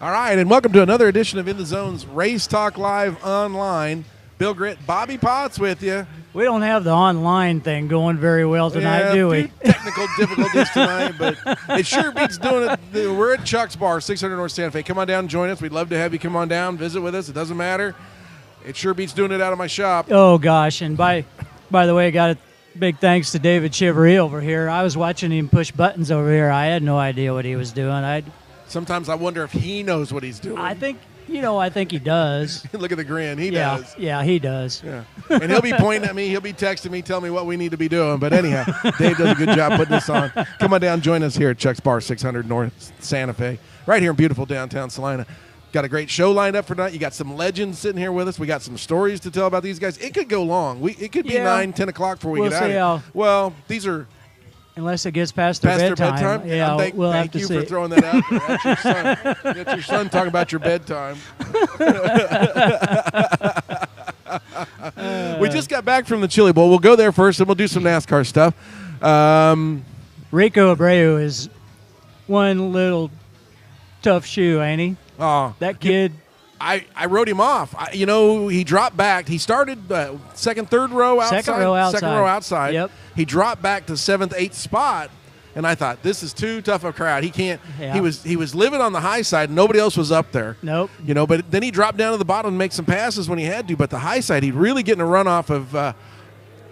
All right, and welcome to another edition of In the Zone's Race Talk Live Online. Bill Gritt, Bobby Potts with you. We don't have the online thing going very well tonight, do we? Technical difficulties tonight, but it sure beats doing it. We're at Chuck's Bar, 600 North Santa Fe. Come on down and join us. We'd love to have you come on down, visit with us. It doesn't matter. It sure beats doing it out of my shop. Oh, gosh. And by the way, got a big thanks to David Chivery over here. I was watching him push buttons over here. I had no idea what he was doing. Sometimes I wonder if he knows what he's doing. I think he does. Look at the grin. He does. Yeah, he does. Yeah. And he'll be pointing at me. He'll be texting me, telling me what we need to be doing. But anyhow, Dave does a good job putting this on. Come on down, join us here at Chuck's Bar, 600 North Santa Fe, right here in beautiful downtown Salina. Got a great show lined up for tonight. You got some legends sitting here with us. We got some stories to tell about these guys. It could go long. It could be 9, 10 o'clock before we get out of here. Well, these are... Unless it gets past their bedtime. Yeah, we'll have to see. Thank you for throwing that out there. That's your son. That's your son talking about your bedtime. We just got back from the Chili Bowl. We'll go there first, and we'll do some NASCAR stuff. Rico Abreu is one little tough shoe, ain't he? Oh, that kid. I wrote him off. He dropped back. He started second, third row outside. Second row outside. Yep. He dropped back to 7th, 8th spot, and I thought, this is too tough a crowd. He can't. Yeah. He was living on the high side. Nobody else was up there. Nope. But then he dropped down to the bottom and make some passes when he had to. But the high side, he'd really getting a run off of.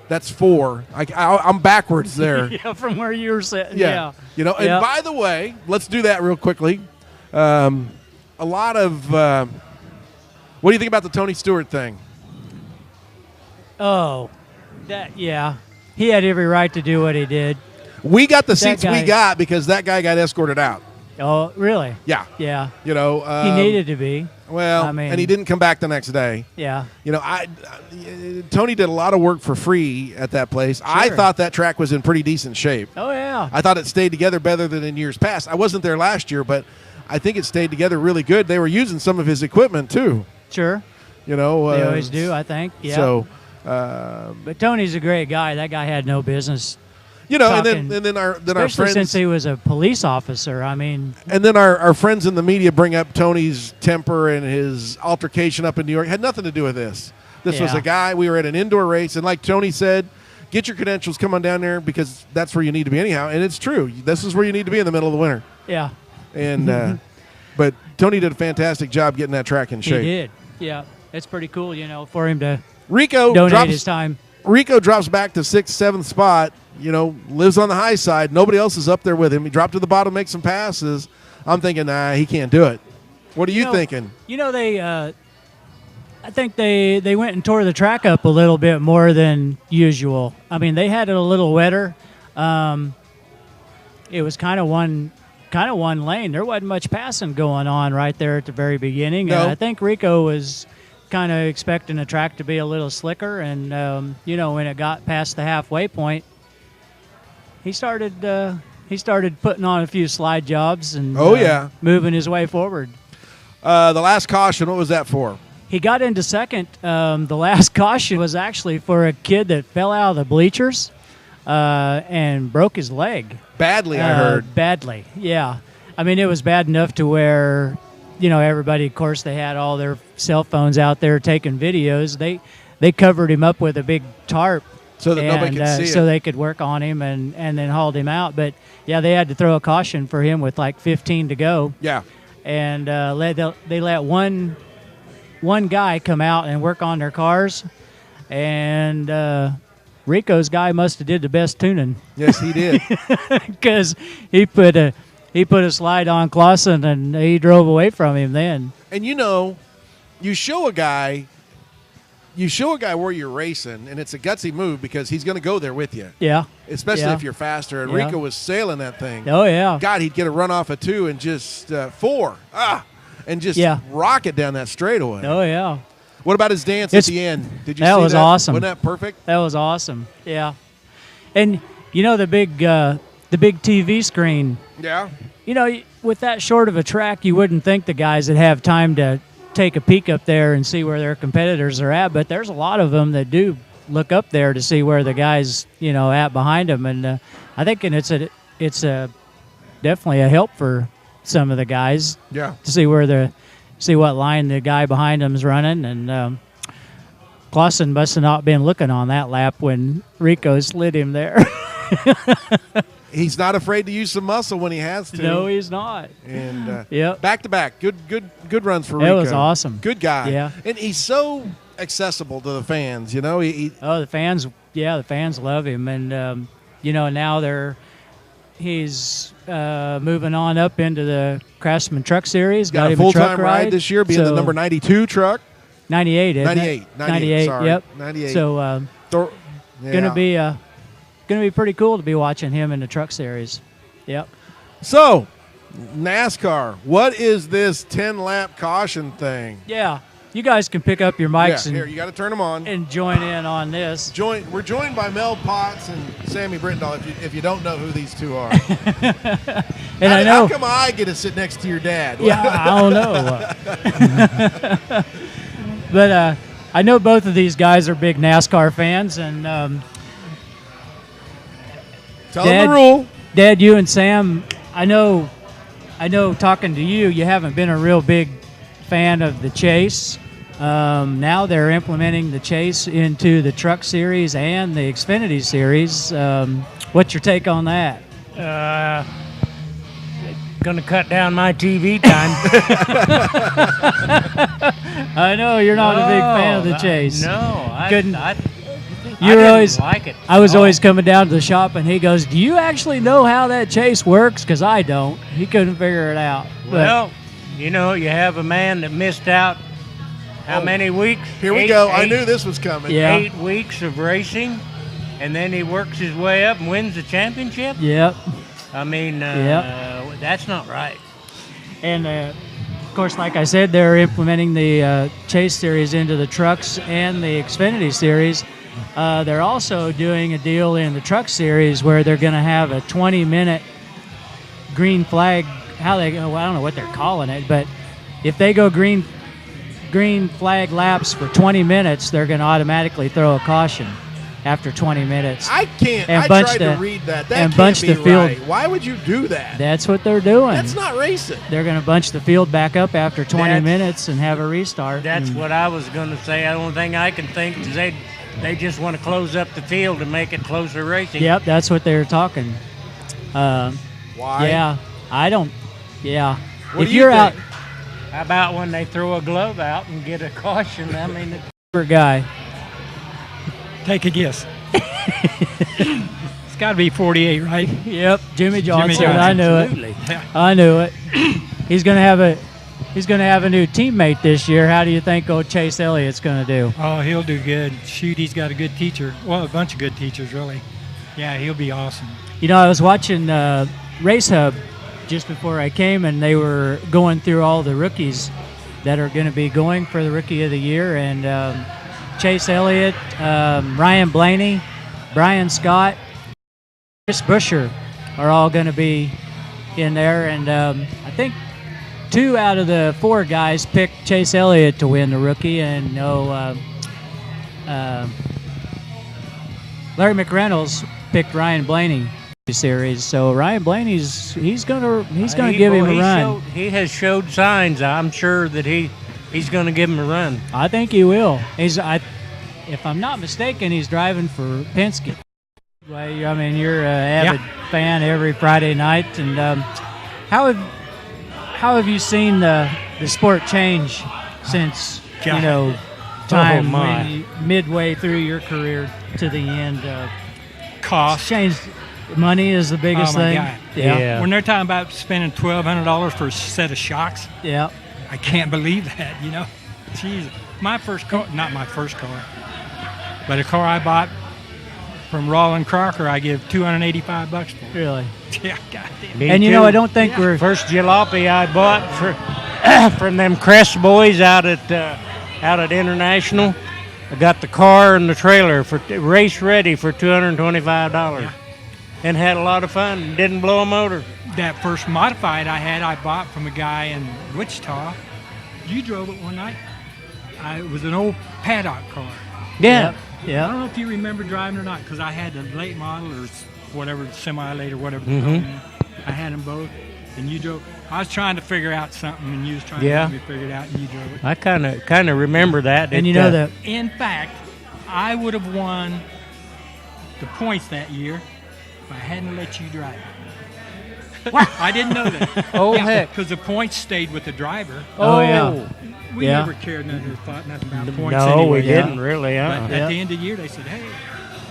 That's 4. I'm backwards there. Yeah, from where you were sitting. Yeah. Yeah. And by the way, let's do that real quickly. A lot of. What do you think about the Tony Stewart thing? Oh, yeah. He had every right to do what he did. We got the seats we got because that guy got escorted out. Oh, really? Yeah. Yeah. He needed to be. Well, and he didn't come back the next day. Yeah. Tony did a lot of work for free at that place. Sure. I thought that track was in pretty decent shape. Oh, yeah. I thought it stayed together better than in years past. I wasn't there last year, but I think it stayed together really good. They were using some of his equipment, too. Sure. They always do, I think. Yeah. So, but Tony's a great guy. That guy had no business. And then our friends, since he was a police officer. I mean, and then our friends in the media bring up Tony's temper and his altercation up in New York. It had nothing to do with this. This was a guy. We were at an indoor race, and like Tony said, get your credentials, come on down there because that's where you need to be anyhow. And it's true. This is where you need to be in the middle of the winter. Yeah. And but Tony did a fantastic job getting that track in shape. He did. Yeah, it's pretty cool, for him to donate his time. Rico drops back to 6th, 7th spot, lives on the high side. Nobody else is up there with him. He dropped to the bottom, makes some passes. I'm thinking, he can't do it. What are you thinking? I think they went and tore the track up a little bit more than usual. I mean, they had it a little wetter. It was kind of one lane. There wasn't much passing going on right there at the very beginning. No. I think Rico was kind of expecting the track to be a little slicker, and when it got past the halfway point, he started putting on a few slide jobs and moving his way forward. The last caution, what was that for? He got into second. The last caution was actually for a kid that fell out of the bleachers and broke his leg. Badly, I heard. Badly, yeah. I mean, it was bad enough to where, everybody, of course, they had all their cell phones out there taking videos. They covered him up with a big tarp so that nobody could see it. So they could work on him and then hauled him out. But, they had to throw a caution for him with like 15 to go. Yeah. And they let one guy come out and work on their cars. And Rico's guy must have did the best tuning. Yes, he did. Because he put a slide on Clausen and he drove away from him then. And you show a guy where you're racing, and it's a gutsy move because he's going to go there with you. Yeah. Especially if you're faster. And Rico was sailing that thing. Oh, yeah. God, he'd get a run off of 2 and just 4. And just rock it down that straightaway. Oh, yeah. What about his dance at the end? Did you see that? That was awesome. Wasn't that perfect? That was awesome. Yeah. And the big TV screen. Yeah. With that short of a track, you wouldn't think the guys would have time to take a peek up there and see where their competitors are at, but there's a lot of them that do look up there to see where the guys, at behind them, and I think it's definitely a help for some of the guys Yeah. to see what line the guy behind him's running, and Clausen must have not been looking on that lap when Rico slid him there. He's not afraid to use some muscle when he has to. No, he's not. And Yep. back to back, good runs for Rico. It was awesome. Good guy. Yeah. And he's so accessible to the fans. You know, the fans love him, and now he's moving on up into the Craftsman Truck Series. got a him full-time truck ride this year, being the number 92 truck. 98, isn't 98, it? 98, sorry. Yep. 98. So gonna be pretty cool to be watching him in the Truck Series. Yep. So, NASCAR, what is this 10-lap caution thing? Yeah, you guys can pick up your mics Here, you got to turn them on. and join in on this. We're joined by Mel Potts and Sammy Brittendall. If you don't know who these two are, And I know. how come I get to sit next to your dad? Yeah, I don't know. But I know both of these guys are big NASCAR fans, and Tell them the rule. Dad, you and Sam, I know. Talking to you, you haven't been a real big fan of the Chase. Now they're implementing the Chase into the Truck Series and the Xfinity Series. What's your take on that? Going to cut down my TV time. I know you're not a big fan of the Chase. I Couldn't- didn't always like it. I was always coming down to the shop, and he goes, "Do you actually know how that Chase works?" Because I don't. He couldn't figure it out. Well, you have a man that missed out how many weeks? Here we go. I knew this was coming. Yeah. 8 weeks of racing, and then he works his way up and wins the championship? Yep. I mean, Yep. that's not right. And of course, like I said, they're implementing the Chase Series into the trucks and the Xfinity Series. They're also doing a deal in the Truck Series where they're going to have a 20-minute green flag. I don't know what they're calling it, but if they go green flag laps for 20 minutes, they're going to automatically throw a caution after 20 minutes. I can't. And I bunch tried to the- read that. That and can't bunch be the field. right. Why would you do that? That's what they're doing. That's not racing. They're going to bunch the field back up after 20 That's- minutes and have a restart. That's And what I was going to say. The only thing I can think is they just want to close up the field and make it closer racing. Yep, that's what they're talking. Why? Yeah, I don't. Yeah, What if do you you're think? out, How about when they throw a glove out and get a caution? I mean, for guy. Take a guess. It's got to be 48, right? Yep, Jimmy Johnson. Johnson. I knew absolutely. it. I knew it. He's gonna have a new teammate this year. How do you think old Chase Elliott's gonna do? Oh, he'll do good. Shoot, he's got a good teacher. Well, a bunch of good teachers, really. Yeah, he'll be awesome. You know, I was watching Race Hub just before I came, and they were going through all the rookies that are going to be going for the Rookie of the Year, and Chase Elliott, Ryan Blaney, Brian Scott, Chris Buescher are all going to be in there, and I think 2 out of the 4 guys picked Chase Elliott to win the Rookie, and Larry McReynolds picked Ryan Blaney series. So Ryan Blaney's he's gonna give him a run. He has showed signs. I'm sure that he's going to give him a run. I think he will. If I'm not mistaken, he's driving for Penske. Well, I mean, you're an avid fan every Friday night, and how have you seen the sport change since God. time my. when midway through your career to the end? Cost. Changed. Money is the biggest Oh, my thing. God. Yeah. When they're talking about spending $1,200 for a set of shocks, Yeah. I can't believe that, Jeez. My first car, not my first car, but a car I bought from Roland Crocker, I give $285 for. Really. Yeah, goddamn. Me And too. I don't think we're First jalopy I bought from them Crest boys out at International. I got the car and the trailer for race ready for $225, and had a lot of fun. Didn't blow a motor. That first modified I bought from a guy in Wichita. You drove it one night. It was an old paddock car. Yeah. I don't know if you remember driving or not, because I had the late model or whatever, semi-late or whatever. Mhm. I had them both. and you drove. I was trying to figure out something, and you was trying to Yeah. help me figure it out, and you drove it. I kind of remember that. And you know that In fact, I would have won the points that year if I hadn't let you drive. I didn't know that. Oh, heck. Because the points stayed with the driver. Oh, yeah. We Yeah. never cared, never thought nothing about points No, anyway. we didn't really. But Yeah. at the end of the year, they said, "Hey,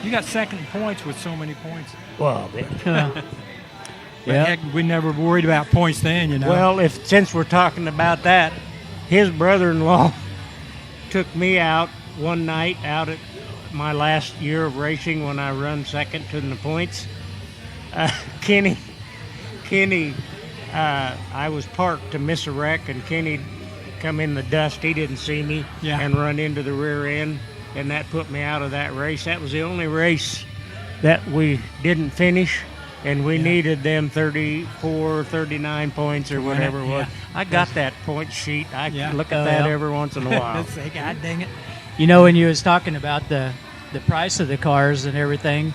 you got second in points with so many points." Well, But Yeah. heck, we never worried about points then, you know. well, since we're talking about that, his brother-in-law took me out one night out at my last year of racing when I run second to the points. Kenny, I was parked to miss a wreck, and Kenny come in the dust. He didn't see me Yeah. and run into the rear end, and that put me out of that race. That was the only race that we didn't finish, and we needed them 34, 39 points or whatever it was. Yeah. I got that point sheet. I Yeah. look at Oh, that yeah. every once in a while. Let's say, God dang it. You know, when you was talking about the price of the cars and everything,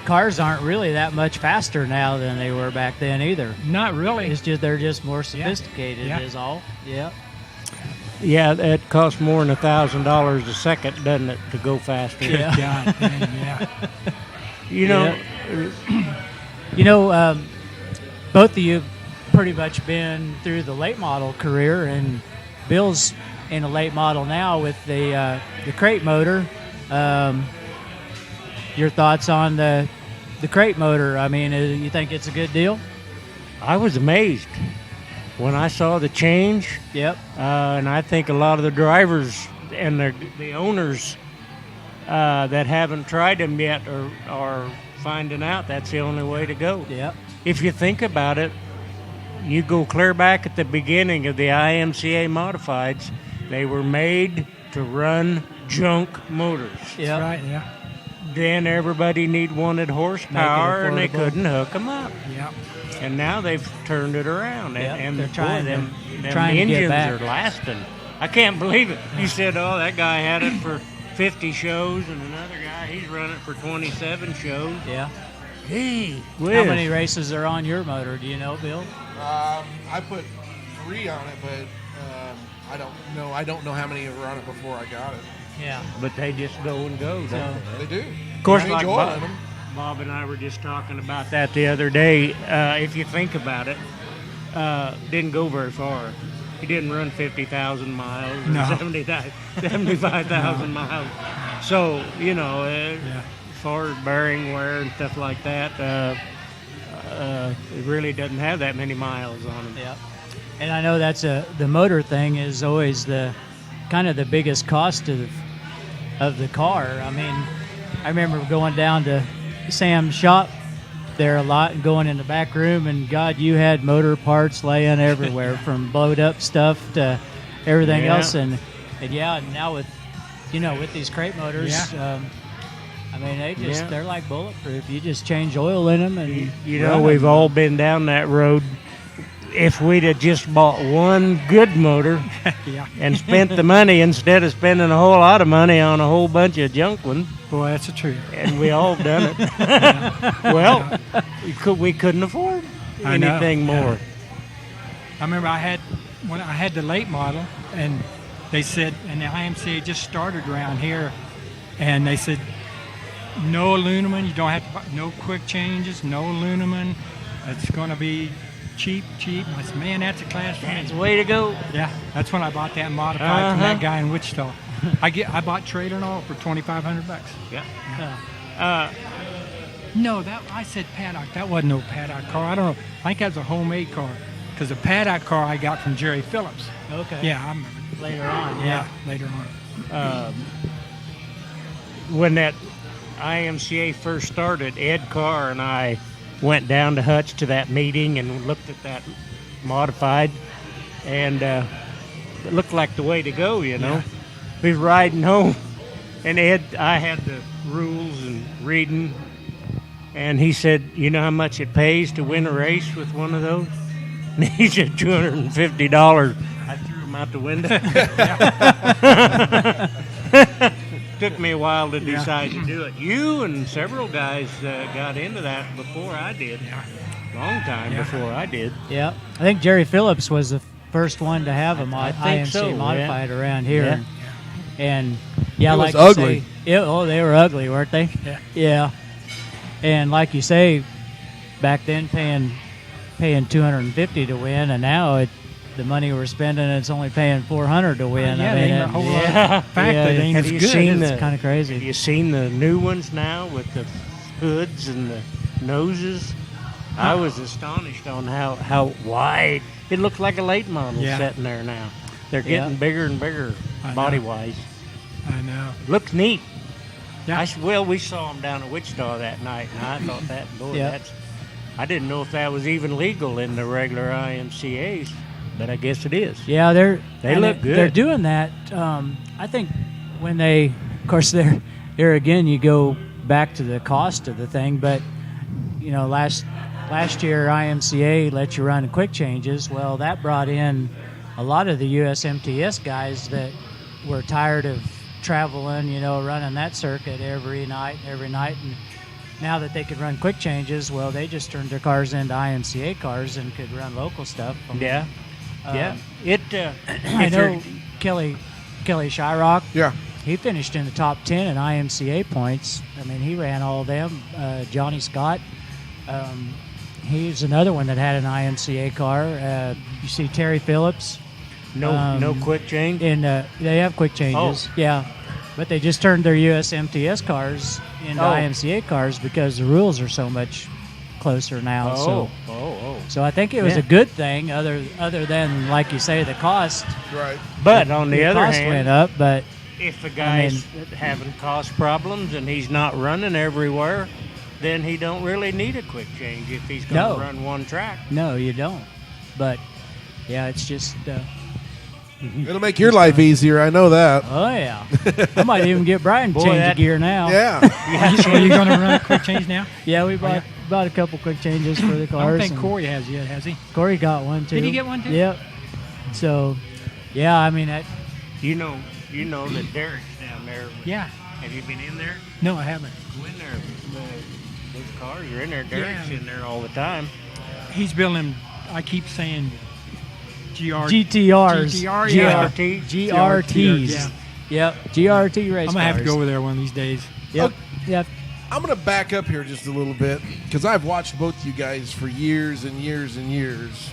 cars aren't really that much faster now than they were back then either. Not really. It's just they're just more sophisticated, Yeah. is all. Yeah. Yeah, it costs more than $1,000 a second, doesn't it, to go faster? Yeah. God dang, yeah. You know, You know, both of you pretty much been through the late model career, and Bill's in a late model now with the crate motor. Your thoughts on the crate motor? I mean, you think it's a good deal? I was amazed when I saw the change, Yep. and I think a lot of the drivers and the owners that haven't tried them yet are finding out that's the only way to go. Yep. If you think about it, you go clear back at the beginning of the IMCA modifieds, they were made to run junk motors. Yep. Right, yeah. Then everybody wanted horsepower, and they affordable. couldn't hook them up. Yeah. And now they've turned it around, Yep, and they're boy, trying to- them trying to get engines back. are lasting. I can't believe it. You said, "Oh, that guy had it for 50 shows, and another guy he's run it for 27 shows." Yeah. Hey, How many races are on your motor? Do you know, Bill? I put 3 on it, but I don't know. I don't know how many were on it before I got it. Yeah. But they just go and go. don't they? They do. Of course, Change like oil Bob, in 'em. Bob and I were just talking about that the other day. If you think about it, didn't go very far. He didn't run 50,000 miles or No. 75,000 miles. So, you know, Yeah. as far as bearing wear and stuff like that, it really doesn't have that many miles on it. Yep. And I know that's the motor thing is always the kind of the biggest cost of the car. I mean, I remember going down to Sam's shop there a lot and going in the back room, and God, you had motor parts laying everywhere from blowed up stuff to everything Yeah. else. And now with these crate motors, I mean, Yeah. they're like bulletproof. You just change oil in them, and You know, we've all been down that road. If we'd have just bought one good motor Yeah. and spent the money instead of spending a whole lot of money on a whole bunch of junk ones, Boy, that's the truth. and we all done it. Well, we couldn't afford I know, anything more. I remember when I had the late model, and they said, and the IMCA just started around here, and they said, no aluminum, you don't have to buy, no quick changes, no aluminum, it's going to be cheap. And I said, man, that's a class for me. That's the way to go. Yeah, that's when I bought that modified from that guy in Wichita. I bought trailer and all for $2,500. Yeah. No, I said paddock. That wasn't no paddock car. I don't know. I think that was a homemade car, because the paddock car I got from Jerry Phillips. okay. Yeah, I remember. Later on, Yeah, later on. When that IMCA first started, Ed Carr and I went down to Hutch to that meeting and looked at that modified, and it looked like the way to go, you know. Yeah. We was riding home, and I had the rules and reading, and he said, "You know how much it pays to win a race with one of those?" And he said, $250. I threw him out the window. Took me a while to decide to do it. You and several guys got into that before I did. long time before I did. Yeah, I think Jerry Phillips was the first one to have a I think IMC so, modified around here. Yeah. And yeah, It was like you ugly. say, they were ugly, weren't they? Yeah. Yeah. And like you say, back then paying $250 to win, and now the money we're spending, it's only paying $400 to win. Yeah, I mean, they ain't a whole lot. Yeah. Fact, that ain't Have as you good. seen it's the- kind of Have crazy. you seen the new ones now with the hoods and the noses? I was astonished on how wide. It looks like a late model Yeah. sitting there now. They're Yeah. getting bigger and bigger I know. body-wise. I know. Looks neat. Yeah. Well, we saw them down at Wichita that night, and I thought Yeah. I didn't know if that was even legal in the regular IMCA's, but I guess it is. Yeah, they look good. They're doing that. I think when they, of course, there again, you go back to the cost of the thing. But you know, last year IMCA let you run quick changes. Well, that brought in a lot of the USMTS guys that were tired of traveling, you know, running that circuit every night, and now that they could run quick changes, well, they just turned their cars into IMCA cars and could run local stuff. Yeah. Yeah. I know Kelly Shyrock. Yeah. He finished in the top 10 in IMCA points. I mean, he ran all of them. Johnny Scott, he's another one that had an IMCA car. You see Terry Phillips. No quick change. And they have quick changes. Oh. Yeah, but they just turned their USMTS cars into IMCA cars because the rules are so much closer now. So I think it was a good thing, other than, like you say, the cost. Right. But on the other cost hand, went up, but if the guy's having cost problems and he's not running everywhere, then he don't really need a quick change if he's going to run one track. no, you don't. But yeah, it's just. It'll make your life easier. I know that. Oh yeah, I might even get Brian to change the gear now. Yeah. Are you going to run a quick change now? Yeah, we bought a couple quick changes for the I cars. don't think and Corey has yet, has he? Corey got one too. Did he get one too? Yep. So, yeah, I mean, You know that Derek's down there. Yeah. Have you been in there? No, I haven't. Go in there. Those cars are in there. Derek's in there all the time. He's building, I keep saying GTRs, GTR, yeah. GRTs. Yeah. Yep, GRT race I'm going to have to cars. go over there one of these days. Yep. Yep. I'm going to back up here just a little bit because I've watched both you guys for years and years and years.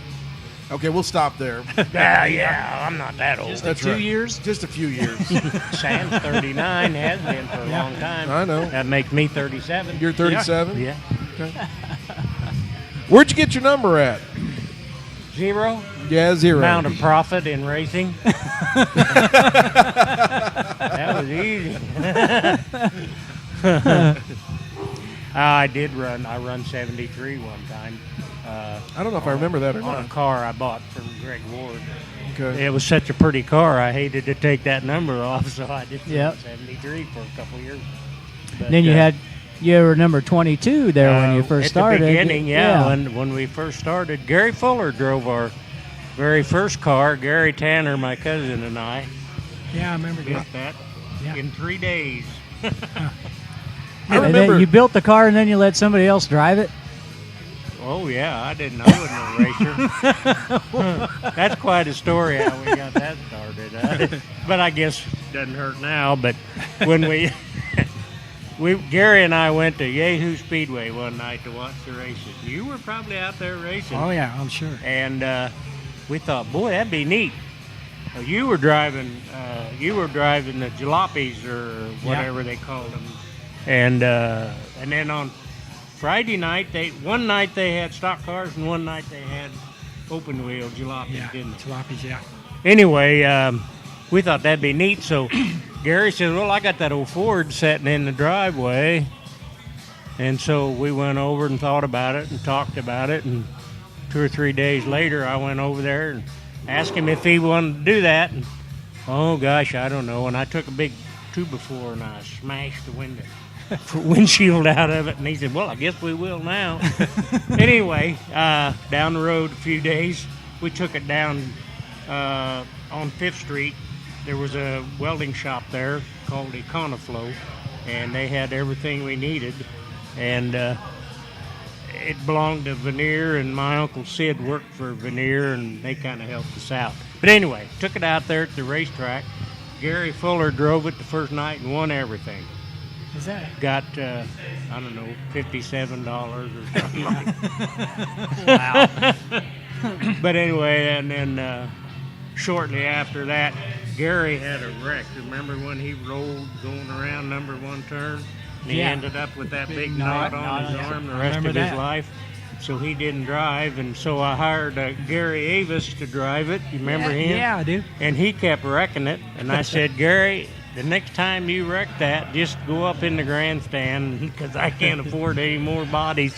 Okay, we'll stop there. Yeah, I'm not that old. That's 2 right. years? Just a few years. Sam's 39, has been for a long time. I know. That makes me 37. You're 37? Yeah. Where'd you get your number at? 0. Yeah, 0. Amount of profit in racing. That was easy. I run 73 one time. I don't know if I remember that or On a not. car I bought from Greg Ward. Okay. It was such a pretty car, I hated to take that number off, so I just Yep. run 73 for a couple years. But, Then you were number 22 there when you first started. At the beginning, when we first started, Gary Fuller drove our very first car. Gary Tanner, my cousin, and I Yeah, I remember built that. that Yeah. in 3 days. I And then remember. you built the car and then you let somebody else drive it? Oh yeah, I wasn't a racer. That's quite a story how we got that started. But I guess it doesn't hurt now. But when Gary and I went to Yahoo Speedway one night to watch the races. You were probably out there racing. Oh, yeah, I'm sure. And we thought, boy, that'd be neat. You were driving the jalopies or whatever they called them. And then on Friday night, one night they had stock cars and one night they had open wheel jalopies, Yeah, didn't they? jalopies, yeah. Anyway, we thought that'd be neat. So Gary said, well, I got that old Ford sitting in the driveway. And so we went over and thought about it and talked about it. And 2 or 3 days later, I went over there and asked him if he wanted to do that. And, oh, gosh, I don't know. And I took a big 2x4 and I smashed the windshield out of it. And he said, well, I guess we will now. Anyway, down the road a few days, we took it down on 5th Street. There was a welding shop there called Econoflow, and they had everything we needed. And it belonged to Veneer, and my Uncle Sid worked for Veneer, and they kind of helped us out. But anyway, took it out there at the racetrack. Gary Fuller drove it the first night and won everything. Is that? Got, I don't know, $57 or something like Wow. But anyway, and then shortly after that, Gary had a wreck. Remember when he rolled going around number one turn? And he Yeah. ended up with that big knot. knot on his Yeah. arm the I rest of remember his that. life. So he didn't drive, and so I hired Gary Avis to drive it. You remember him? Yeah, I do. And he kept wrecking it. And I said, Gary, the next time you wreck that, just go up in the grandstand because I can't afford any more bodies.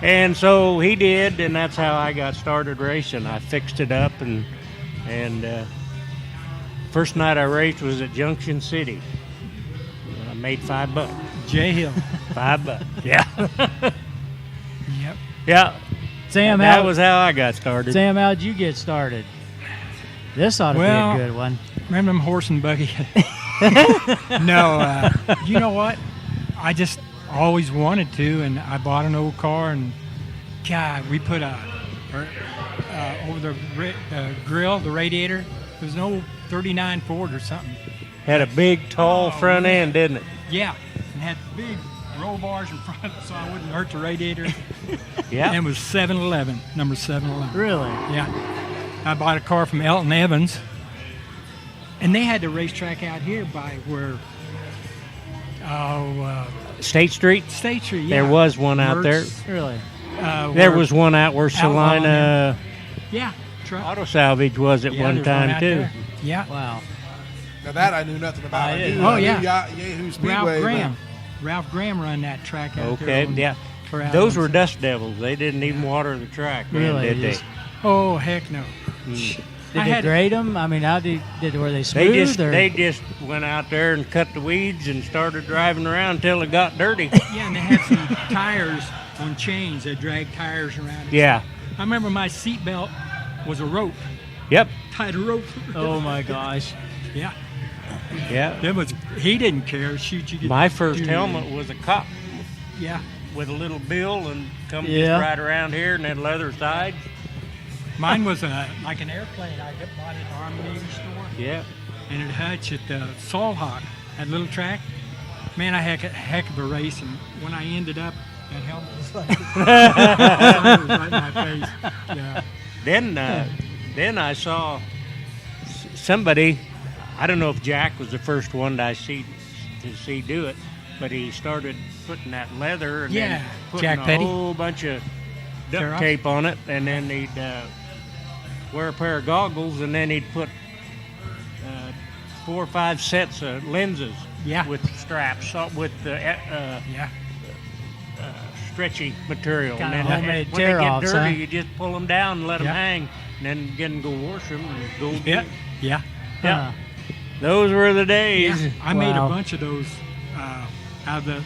And so he did, and that's how I got started racing. I fixed it up, and first night I raced was at Junction City. I made $5. Jay Hill. $5. Yeah. Yep. Yeah. Sam, That was how I got started. Sam, how'd you get started? This ought to Well, be a good one. Remember them horse and buggy? No, you know what? I just always wanted to, and I bought an old car, and God, we put over the grill, the radiator. It was an old 39 Ford or something. Had a big, tall front end, didn't it? Yeah, and had big roll bars in front, so I wouldn't hurt the radiator. Yeah. And it was 711, number 711. Really? Yeah. I bought a car from Elton Evans, and they had the racetrack out here by where, State Street? State Street. Yeah. There was one out there. Mertz, Really? There where was one out where Outlaw in Salina Yeah, truck. Auto Salvage was at Yeah, one there's time, out too. there. Yeah. Wow. Now that I knew nothing about. I I didn't. knew, Oh, I knew yeah. Yahoo Speedway. Ralph but- Graham. Ralph Graham run that track out there. Okay, on- yeah. for Allen. Those were dust devils. They didn't even water the track, man, Really? did they? Just- Oh, heck no. Did I they had- grade them? I mean, how were they smooth? They just went out there and cut the weeds and started driving around until it got dirty. Yeah, and they had some tires on chains that dragged tires around. Yeah. I remember my seat belt was a rope, Yep. tied a rope. Oh my gosh. Yeah. Yeah. That was, he didn't care. Shoot, you get My first dude. helmet was a cop Yeah. with a little bill and come Yeah. just right around here and then leather sides. Mine was like an airplane. I bought it at the Army Navy store. Yeah. And it hutch at the Salhawk, that little track. Man, I had a heck of a race, and when I ended up, that helmet was like it was right in my face. Yeah. Then I saw somebody. I don't know if Jack was the first one that I see do it, but he started putting that leather and Yeah, then putting Jack a Petty. whole bunch of duct Tear off. tape on it, and then he'd wear a pair of goggles, and then he'd put 4 or 5 sets of lenses Yeah. with straps with the Yeah. stretchy material. Kinda and then homemade when they get tear-offs, dirty, huh? you just pull them down and let them Yeah. hang, and then again go wash them and go. Yeah. Yeah. Yeah. Those were the days. Yeah. I made Wow. a bunch of those out of the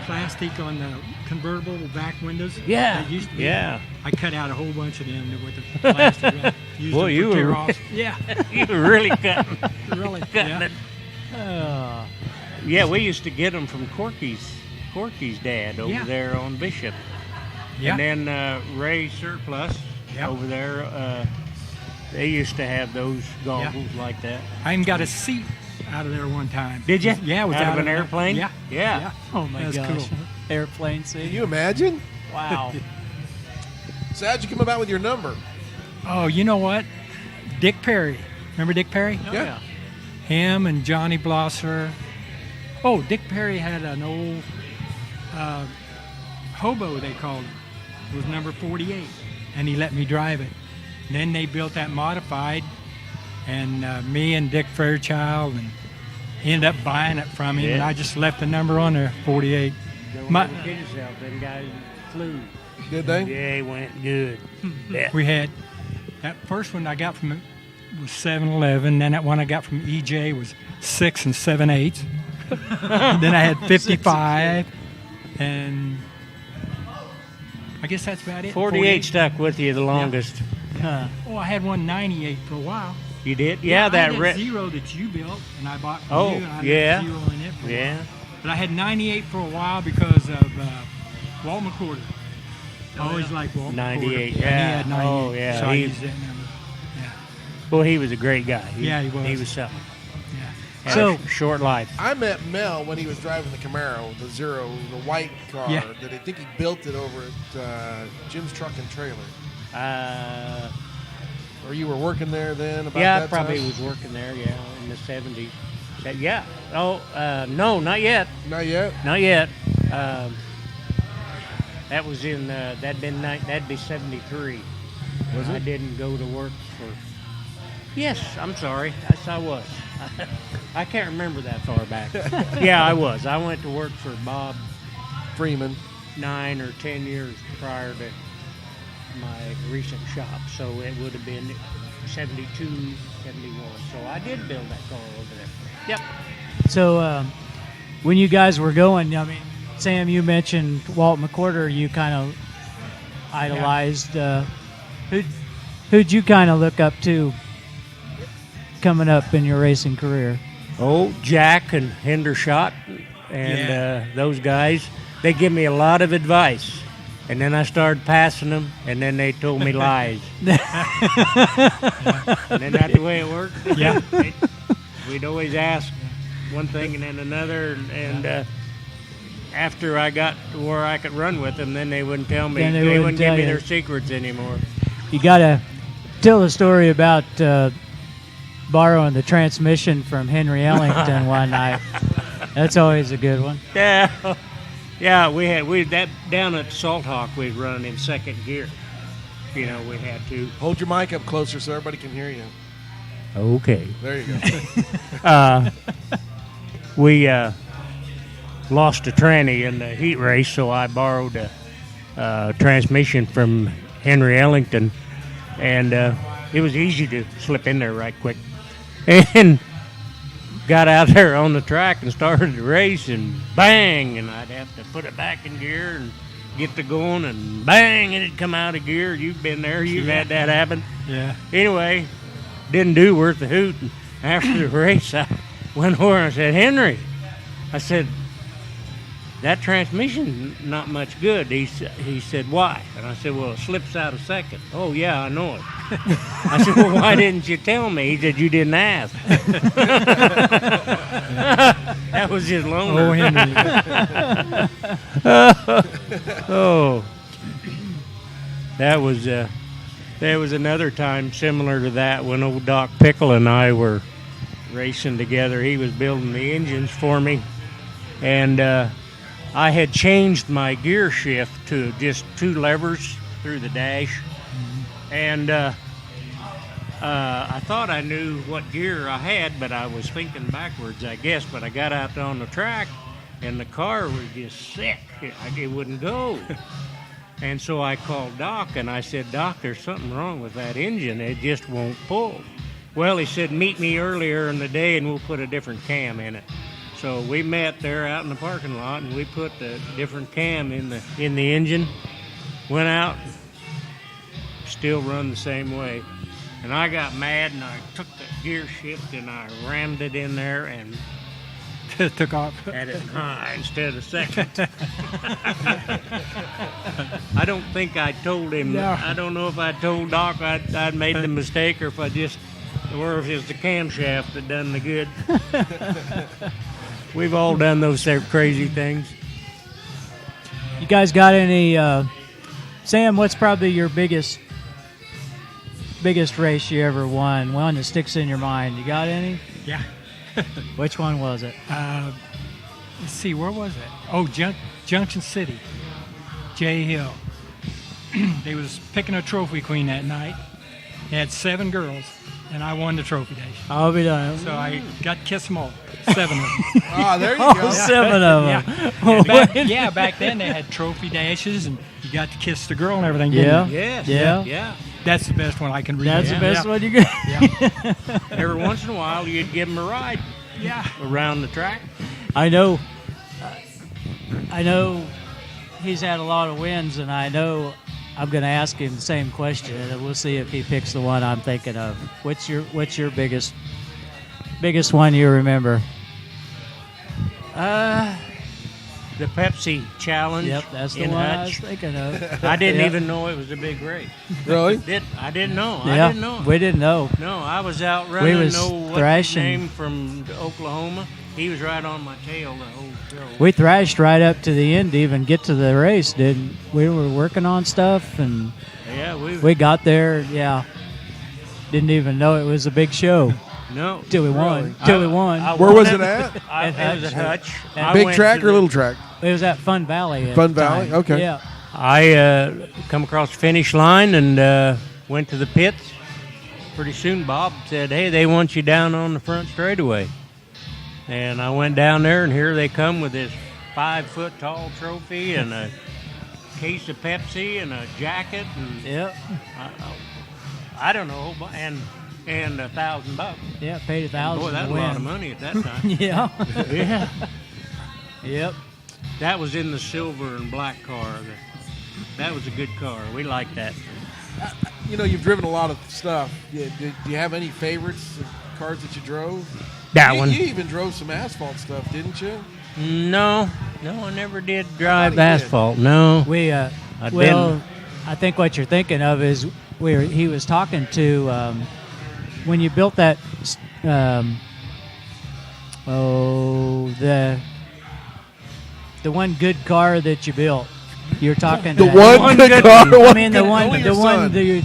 plastic on the convertible back windows. Yeah. They used to be. Yeah. I cut out a whole bunch of them with the plastic. Used Boy, them you for were- tear-offs. Yeah. You were really cutting, Really. cutting Yeah. it. Oh. Yeah, we used to get them from Corky's dad over Yeah. there on Bishop. Yeah. And then Ray Surplus Yeah. over there, they used to have those goggles like that. I even got a seat out of there one time. Did you? Yeah, it was Out of an there. airplane? Yeah. Yeah. Oh my That's gosh. cool. Airplane Can seat. you imagine? Wow. So how'd you come about with your number? Oh, you know what? Dick Perry. Remember Dick Perry? Yeah. Him and Johnny Blosser. Oh, Dick Perry had an old hobo, they called it. It was number 48, and he let me drive it. Then they built that modified, and me and Dick Fairchild and ended up buying it from him, and Yeah. I just left the number on there, 48. Don't My- ever kid yourself, them guys flew. Did they? Yeah, it went good. Yeah. We had that first one I got from was 7-Eleven. Then that one I got from EJ was 6 and 7/8. Then I had 55, and I guess that's about it. 48 stuck with you the longest. Huh. Oh, I had one 98 for a while. You did? Yeah, that I had red. Zero that you built, and I bought from Oh, you, and I yeah. left Zero in it for a Yeah. while. But I had 98 for a while because of Walt McCorder. I always liked Walt 98, McCorder. yeah. And he had 98. Oh, yeah. So I He- used that number. Yeah. Well, he was a great guy. Yeah, he was. He was something. Yeah. Had So- a short life. I met Mel when he was driving the Camaro, the Zero, the white car. Yeah. That I think he built it over at Jim's Truck and Trailer. Or you were working there then? About Yeah, I that probably time? was working there, yeah, in the 70s. Yeah. Oh, no, not yet. Not yet. Not yet. That was in, that'd be 73. Was I it? didn't go to work for, yes, I'm sorry. Yes, I was. I can't remember that far back. Yeah, I was. I went to work for Bob Freeman. 9 or 10 years prior to my recent shop. So it would have been 72, 71. So I did build that car over there. Yep. So when you guys were going, I mean, Sam, you mentioned Walt McCorder. You kind of idolized. Who'd you kind of look up to coming up in your racing career? Oh, Jack and Hendershot and those guys. They give me a lot of advice. And then I started passing them, and then they told me lies. Isn't that the way it worked? Yeah. We'd always ask one thing and then another, and after I got to where I could run with them, then they wouldn't tell me. Then they They wouldn't wouldn't give tell me you. their secrets anymore. You gotta tell a story about borrowing the transmission from Henry Ellington one night. That's always a good one. Yeah, yeah. We that down at Salt Hawk. We'd run in second gear. You know, we had to. Hold your mic up closer so everybody can hear you. Okay. There you go. We lost a tranny in the heat race, so I borrowed a transmission from Henry Ellington, and it was easy to slip in there right quick. And got out there on the track and started the race, and bang, and I'd have to put it back in gear and get to going, and bang, and it'd come out of gear. You've been there. You've had that happen. Yeah. Anyway, didn't do worth a hoot. And after the race, I went over and I said, Henry, I said, that transmission not much good. He said, why? And I said, well, it slips out a second. Oh, yeah, I know it. I said, well, why didn't you tell me? He said, you didn't ask. That was his loner. Oh, Henry. Oh, that was there was another time similar to that when old Doc Pickle and I were racing together. He was building the engines for me, and I had changed my gear shift to just 2 levers through the dash, and I thought I knew what gear I had, but I was thinking backwards, I guess. But I got out on the track, and the car was just sick. It wouldn't go. And so I called Doc, and I said, Doc, there's something wrong with that engine. It just won't pull. Well, he said, meet me earlier in the day, and we'll put a different cam in it. So we met there out in the parking lot, and we put the different cam in the engine, went out, still run the same way. And I got mad, and I took the gear shift, and I rammed it in there, and Took off. had it high instead of second. I don't think I told him. No. I don't know if I told Doc I'd made the mistake, or if I just, or if it's the camshaft that done the good. We've all done those crazy things. You guys got any? Sam, what's probably your biggest race you ever won? One that sticks in your mind. You got any? Yeah. Which one was it? Let's see, where was it? Oh, Junction City. Jay Hill. They was picking a trophy queen that night. They had 7 girls, and I won the trophy dash. I'll be done. So I got to kiss them all. 7 of them. Ah, there you Oh, go. 7 of them. Yeah, back then they had trophy dashes, and you got to kiss the girl and everything. Yeah. Didn't you? Yes. Yeah. Yeah. That's the best one I can remember. That's the best one you got. Every once in a while, you'd give him a ride Yeah. around the track. I know he's had a lot of wins, and I know I'm going to ask him the same question, and we'll see if he picks the one I'm thinking of. What's your biggest one you remember? the Pepsi Challenge. Yep, that's the in one I was Hutch. thinking of. I didn't Yep. even know it was a big race. Really? I didn't know. Yeah, I didn't know. we didn't know. No, I was out running. was What's his thrashing. name from Oklahoma? He was right on my tail the whole show. We thrashed right up to the end to even get to the race. Didn't we? Were working on stuff, and Yeah, we got there. Yeah, didn't even know it was a big show no till we won. Till we won. Where was it at? It was at Hutch. I Big went track to or little track? It was at Fun Valley. at Fun the Valley? time. Okay. Yeah. I come across the finish line and went to the pits. Pretty soon, Bob said, "Hey, they want you down on the front straightaway." And I went down there, and here they come with this 5-foot-tall trophy and a case of Pepsi and a jacket and Yep. I don't know, and $1,000. Yeah. Paid $1,000. Boy, that's to a lot win. of money at that time. Yeah. Yeah, Yep. that was in the silver and black car. That was a good car. We liked that. You know, you've driven a lot of stuff. Do you have any favorites of cars that you drove? That you, one. You even drove some asphalt stuff, didn't you? No, I never did drive he did. asphalt. No. We I'd well, been- I think what you're thinking of is he was talking to when you built that the one good car that you built. You're talking The that- one good car. I mean the one Only the your one son. that you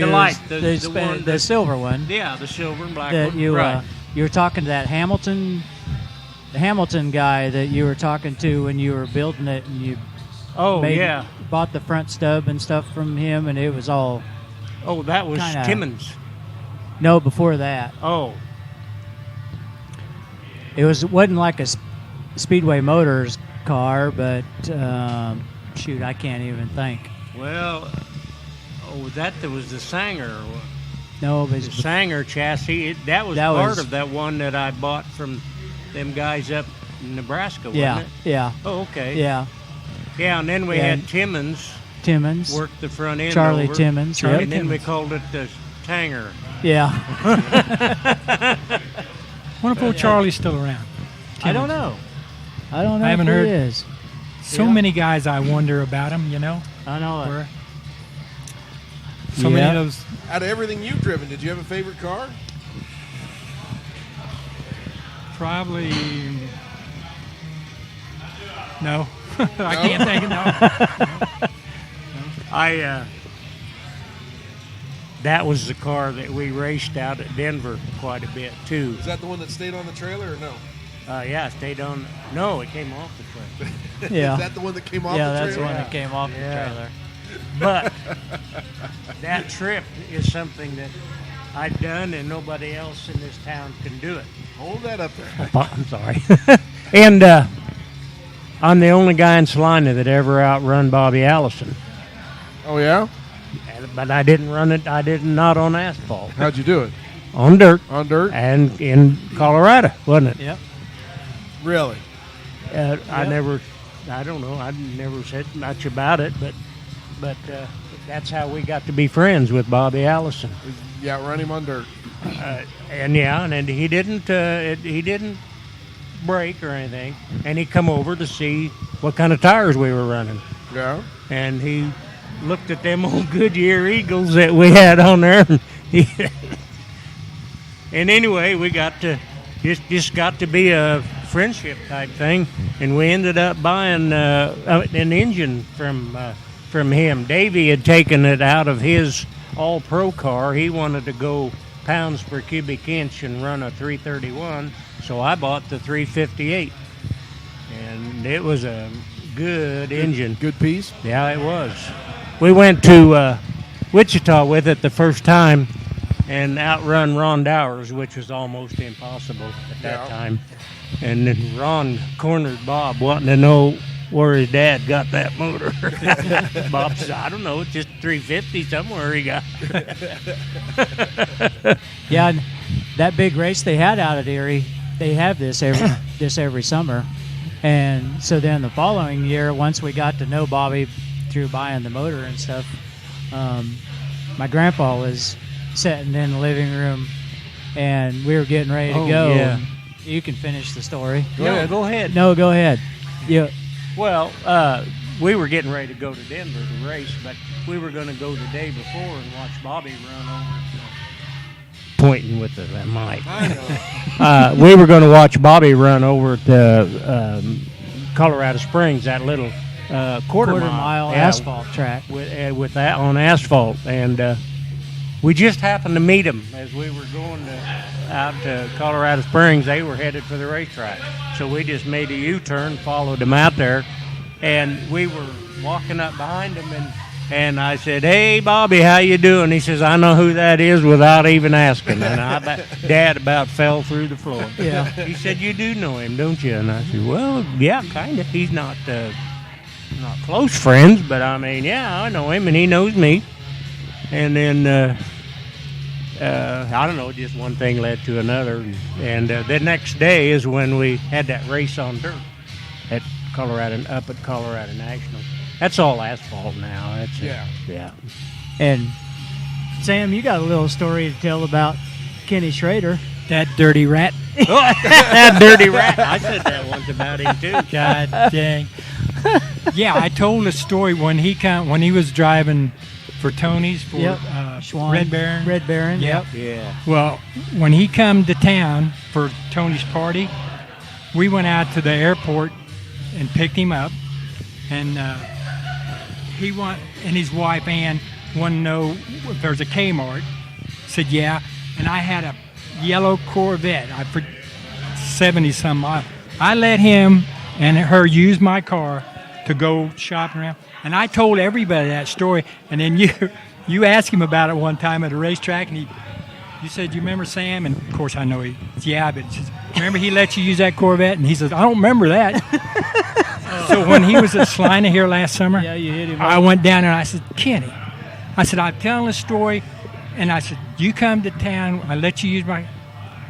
The light, the spent- one the that- silver one Yeah, the silver and black that one. you right. you were talking to that the Hamilton guy that you were talking to when you were building it, and you yeah. bought the front stub and stuff from him, and it was all Oh, that was kinda- Timmons. no before that. Oh, It wasn't like a Speedway Motors car, but shoot, I can't even think. well, that was the Sanger. No, it The was Sanger chassis. That was That part was- of that one that I bought from them guys up in Nebraska, wasn't yeah, it? yeah, Oh, okay. yeah. Yeah, and then we Yeah. had Timmons Timmons, work the front end Charlie over. Timmons, And yep. then we called it the Tanger. yeah. Wonder if Charlie's still around. I don't know. I don't know. I haven't if heard. he is. So Yeah. many guys I wonder about him, you know? I know it. Where so many Yeah. of those. Out of everything you've driven, did you have a favorite car? Probably. No. I can't think of no. That was the car that we raced out at Denver quite a bit too. Is that the one that stayed on the trailer or no? Yeah, stayed on. No, it came off the trailer. Yeah. Is that the one that came off Yeah, the that's the trailer? one that came off Yeah. the trailer. But that trip is something that I've done, and nobody else in this town can do it. Hold that up there. I'm sorry. And I'm the only guy in Salina that ever outrun Bobby Allison. Oh, yeah? But I didn't run it. I did not on asphalt. How'd you do it? On dirt. On dirt? And in Colorado, wasn't it? Yep. Really? I never. I don't know. I never said much about it, but that's how we got to be friends with Bobby Allison. Yeah, run him on dirt. And he didn't break or anything, and he come over to see what kind of tires we were running, Yeah. and he looked at them old Goodyear Eagles that we had on there, and anyway, we got to just got to be a friendship type thing, and we ended up buying an engine from him. Davey had taken it out of his all-pro car. He wanted to go pounds per cubic inch and run a 331, so I bought the 358, and it was a good engine. Good piece? Yeah, it was. We went to Wichita with it the first time and outrun Ron Dowers, which was almost impossible at that time. And then Ron cornered Bob wanting to know where his dad got that motor. Bob said, I don't know, it's just 350 somewhere he got. Yeah, and that big race they had out at Erie, they have this every summer. And so then the following year, once we got to know Bobby through buying the motor and stuff, my grandpa was sitting in the living room, and we were getting ready to Oh, go. yeah. You can finish the story. Go ahead. No, go ahead. Yeah, Well, we were getting ready to go to Denver to race, but we were going to go the day before and watch Bobby run over. Pointing with the mic. We were going to watch Bobby run over to Colorado Springs, that little quarter mile asphalt track with that on asphalt, and we just happened to meet him as we were going out to Colorado Springs. They were headed for the racetrack, so we just made a U-turn, followed him out there, and we were walking up behind him, and I said, "Hey, Bobby, how you doing?" He says, "I know who that is without even asking." And Dad about fell through the floor. Yeah. He said, "You do know him, don't you?" And I said, "Well, yeah, kind of. He's not close friends, but I mean, yeah, I know him, and he knows me." And then, I don't know, just one thing led to another. And the next day is when we had that race on dirt at Colorado National. That's all asphalt now. That's yeah. And Sam, you got a little story to tell about Kenny Schrader. That dirty rat. That dirty rat. I said that once about him too. God dang. Yeah, I told a story when he was driving for Tony's for Red Baron. Red Baron. Yep. Yeah. Well, when he come to town for Tony's party, we went out to the airport and picked him up, and and his wife Ann wanted to know if there's a Kmart. Said yeah, and I had a yellow Corvette. For 70-some miles. I let him and her use my car to go shopping around, and I told everybody that story. And then you asked him about it one time at a racetrack, and you said, "You remember Sam?" And of course I know but remember he let you use that Corvette? And he says, "I don't remember that." So when he was at Salina here last summer, you hit him I went down there and I said, "Kenny," I said, "I'm telling a story," and I said, "You come to town, I let you use my."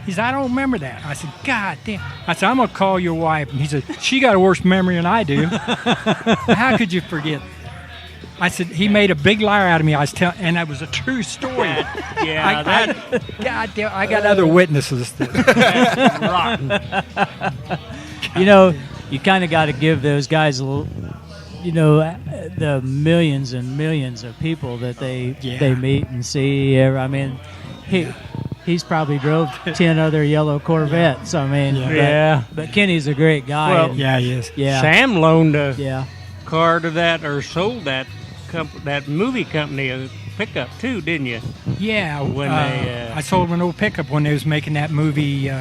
He said, "I don't remember that." I said, "God damn." I said, "I'm going to call your wife." And he said, "She got a worse memory than I do." How could you forget? I said, he made a big liar out of me. I was telling, and that was a true story. God damn, I got other witnesses. That's rotten. You know, you kind of got to give those guys a little, the millions and millions of people that they meet and see. I mean, he's probably drove 10 other yellow Corvettes. I mean, but Kenny's a great guy. Well, he is. Yeah. Sam loaned a car to that, or sold that movie company a pickup too, didn't you? Yeah. When I sold him an old pickup when they was making that movie.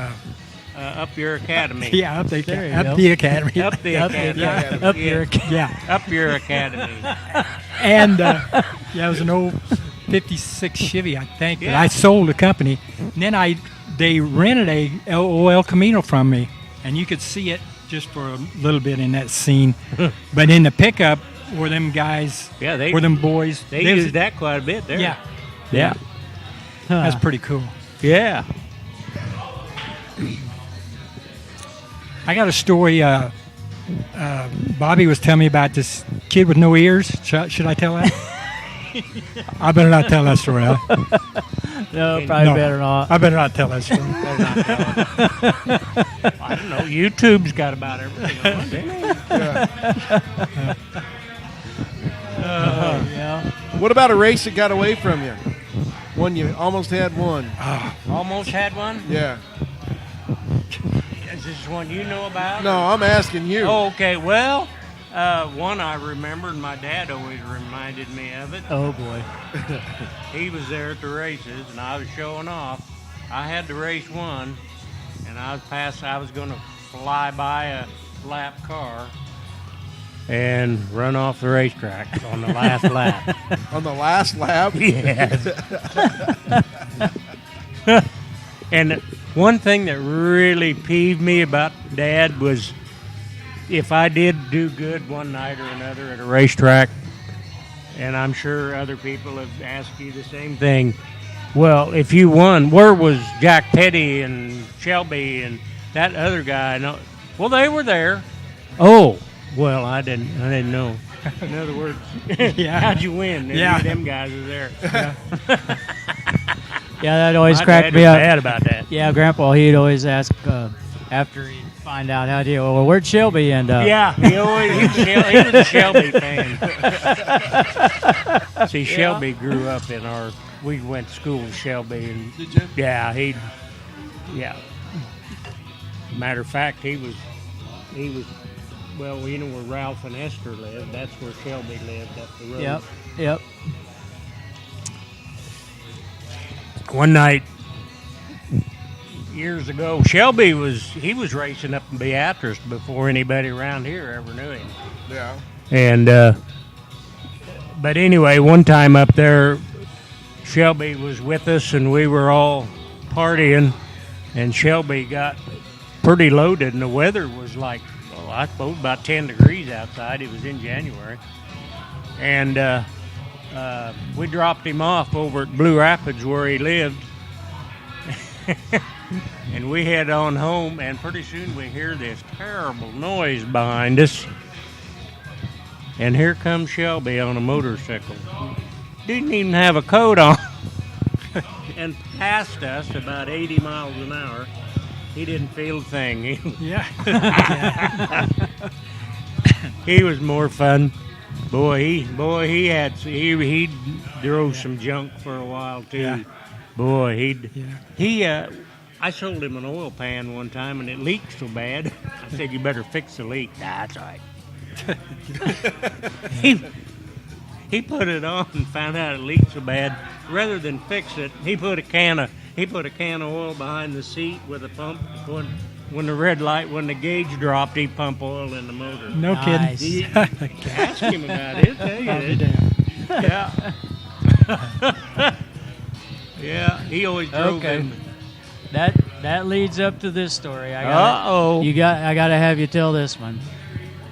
Up Your Academy. Yeah, up the academy. Up your academy. And it was an old '56 Chevy, I think. That I sold the company. And then they rented a El Camino from me, and you could see it just for a little bit in that scene. But in the pickup were them guys. Yeah, were them boys. They used that quite a bit there. Yeah. That's pretty cool. Yeah. I got a story. Bobby was telling me about this kid with no ears. Should I tell that? I better not tell that story. Huh? No, probably better not. I better not tell that story. I don't know. YouTube's got about everything on it. What about a race that got away from you? One you almost had won. Almost had one? Yeah. Is this one you know about? No, I'm asking you. Oh, okay. Well, one I remember, and my dad always reminded me of it. Oh, boy. He was there at the races, and I was showing off. I had the race won, and I was going to fly by a lap car and run off the racetrack on the last lap. On the last lap? Yes. And one thing that really peeved me about Dad was if I did do good one night or another at a racetrack, and I'm sure other people have asked you the same thing. Well, if you won, where was Jack Petty and Shelby and that other guy? No, well, they were there. Oh, well, I didn't know. In other words, how'd you win? Them guys are there. Yeah, that always My cracked dad me was up. Bad about that. Yeah, Grandpa, he'd always ask after Find out how do you? Well, where'd Shelby end up? Yeah, he was a Shelby fan. See, Shelby grew up in we went to school with Shelby. And Did you? yeah, Matter of fact, he was, well, you know where Ralph and Esther lived? That's where Shelby lived up the road. Yep. One night, years ago, Shelby was racing up in Beatrice before anybody around here ever knew him. Yeah. And but anyway, one time up there, Shelby was with us, and we were all partying, and Shelby got pretty loaded, and the weather was like, well, I suppose about 10 degrees outside. It was in January, and we dropped him off over at Blue Rapids where he lived. And we head on home, and pretty soon we hear this terrible noise behind us. And here comes Shelby on a motorcycle. Didn't even have a coat on. And passed us about 80 miles an hour. He didn't feel a thing. Yeah. He was more fun. He drove some junk for a while too. Yeah. Boy, I sold him an oil pan one time, and it leaked so bad. I said, "You better fix the leak." Nah, that's all right. He put it on and found out it leaked so bad. Rather than fix it, he put a can of oil behind the seat with a pump. When the gauge dropped, he pumped oil in the motor. No Nice. kidding. Ask him about it. He'll tell you I'll be that. damned. Yeah. Yeah, he always drove him. That leads up to this story. I Uh-oh. got to have you tell this one.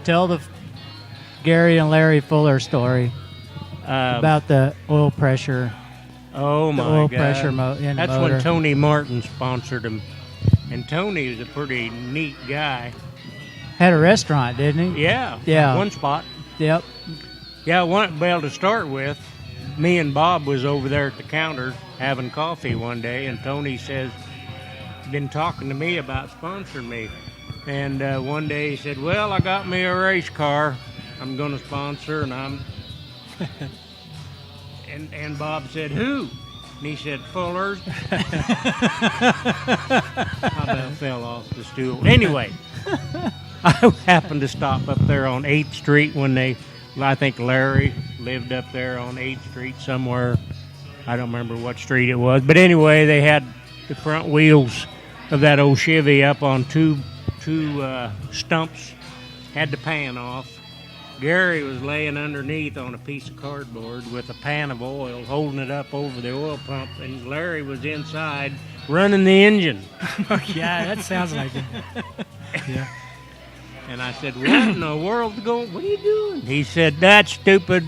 Tell the Gary and Larry Fuller story about the oil pressure. Oh my oil God! pressure in the That's motor. when Tony Martin sponsored him, and Tony is a pretty neat guy. Had a restaurant, didn't he? Yeah. Yeah. One spot. Yep. Yeah. To start with, me and Bob was over there at the counter having coffee one day, and Tony says, been talking to me about sponsoring me. And one day he said, well, I got me a race car I'm going to sponsor, and I'm... and Bob said, who? And he said, Fuller's. I about fell off the stool. Anyway, I happened to stop up there on 8th Street when I think Larry lived up there on 8th Street somewhere. I don't remember what street it was. But anyway, they had the front wheels of that old Chevy up on two stumps, had the pan off. Gary was laying underneath on a piece of cardboard with a pan of oil, holding it up over the oil pump, and Larry was inside running the engine. Yeah, that sounds like it. Yeah. And I said, what in the world's going, what are you doing? He said, that stupid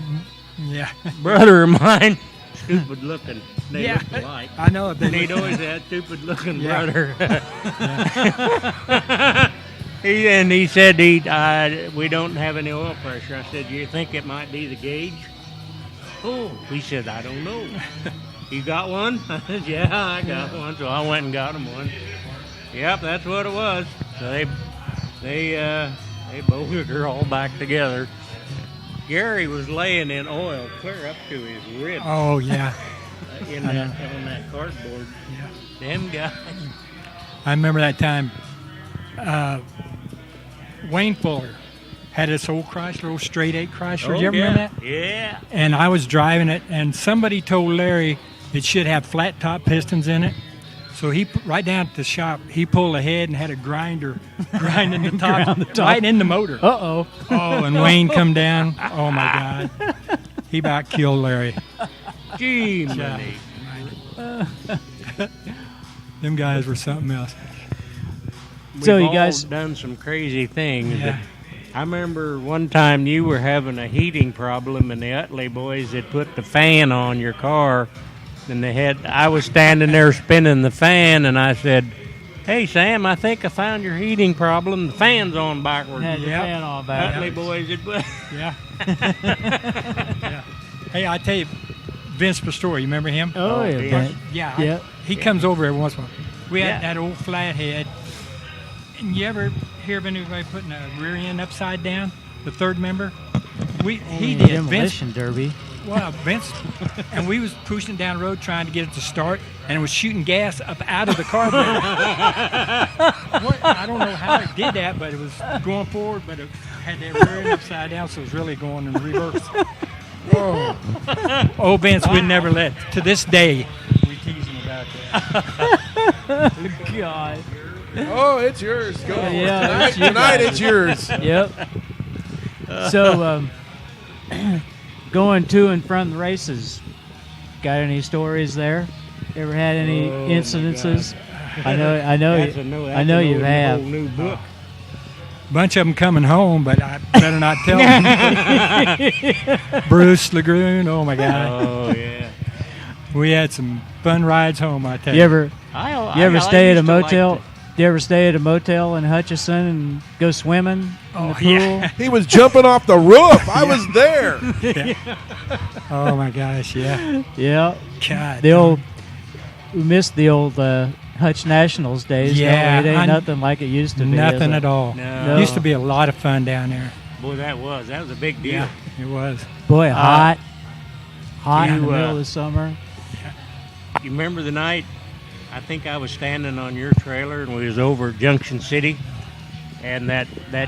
brother of mine, stupid looking. They look alike. I know it. And he'd always had stupid looking brother. He said, we don't have any oil pressure. I said, do you think it might be the gauge? Oh, he said, I don't know. You got one? I said, yeah, I got one. So I went and got him one. Yep, that's what it was. So they bolted her all back together. Gary was laying in oil clear up to his ribs. Oh, yeah. On that cardboard. Yeah. Them guys. I remember that time Wayne Fuller had this old Chrysler, old straight 8 Chrysler. Do you ever remember that? Yeah. And I was driving it, and somebody told Larry it should have flat top pistons in it. So he, right down at the shop, he pulled ahead and had a grinder grinding the top, right in the motor. Uh-oh. Oh, and Wayne come down. Oh, my God. He about killed Larry. Gee, money. Them guys were something else. So We've you guys all done some crazy things. Yeah. I remember one time you were having a heating problem, and the Utley boys had put the fan on your car, and I was standing there spinning the fan, and I said, hey, Sam, I think I found your heating problem. The fan's on backwards. had the fan on back. Utley boys had put... Yeah. Yeah. Hey, I tell you, Vince Pastore, you remember him? Oh, yeah. Vince. Yeah. Yeah. He comes over every once in a while. We had Yeah. that old flathead, and hear of anybody putting a rear end upside down? The third member? He did. Demolition derby. Well, Vince, and we was pushing down the road trying to get it to start, and it was shooting gas up out of the carburetor. I don't know how it did that, but it was going forward, but it had that rear end upside down, so it was really going in reverse. Whoa. Old Vince would never let. To this day, we tease him about that. God. Oh, it's yours. Go. Yeah, Tonight it's yours. Yep. So, going to and from the races, got any stories there? Ever had any incidences? I know you have. Whole new book. Bunch of them coming home, but I better not tell them. Bruce Lagoon, oh my God. Oh yeah. We had some fun rides home, I tell You you. ever stay at a motel? You ever stay at a motel in Hutchinson and go swimming in the pool? Yeah. He was jumping off the roof. I was there. Oh my gosh, yeah. Yeah. God. We missed the old Hutch Nationals days. Yeah, don't we? It ain't nothing like it used to be. Nothing is at it? all. No. Used to be a lot of fun down there. Boy, that was a big deal. Yeah, it was. Boy, hot in the you, middle of the summer. You remember the night? I think I was standing on your trailer and we was over at Junction City, and that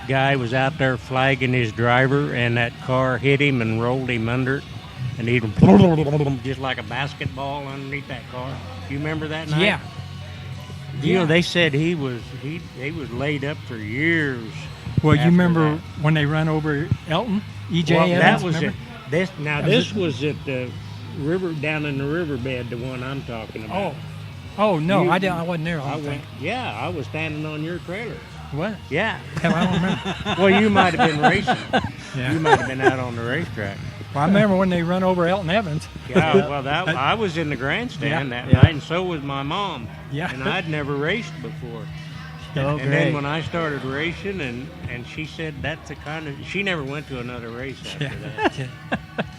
guy was out there flagging his driver, and that car hit him and rolled him under it, and he just like a basketball underneath that car. Do you remember that night? Yeah. You know, they said he was laid up for years. Well, you after remember that. when they run over Elton? EJ Well, Evans, that was remember? it. This was at the river, down in the riverbed, the one I'm talking about. Oh no, You- I wasn't there. I I don't went. think. Yeah, I was standing on your trailer. What? Yeah. Hell, I don't remember. Well, you might have been racing. Yeah. You might have been out on the racetrack. Well, I remember when they run over Elton Evans. Yeah. Well, I was in the grandstand that Yeah. night, and so was my mom. Yeah. And I'd never raced before. Oh, And great. then when I started racing, and she said that's the kind of, she never went to another race after that. Yeah.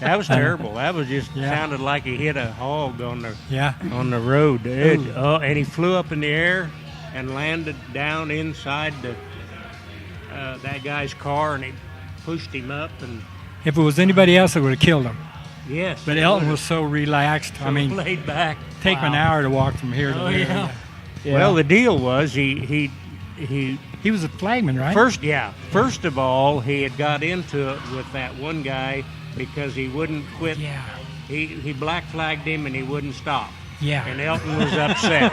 That was terrible. That was just Yeah. sounded like he hit a hog on the Yeah. road. And he flew up in the air and landed down inside that guy's car, and he pushed him up. And If it was anybody else, it would have killed him. yes, But it Elton would've was so relaxed. I mean, laid back. take me an hour to walk from here to there. Yeah. Well, the deal was he He was a flagman, right? First of all, he had got into it with that one guy because he wouldn't quit. Yeah. He black flagged him and he wouldn't stop. Yeah. And Elton was upset.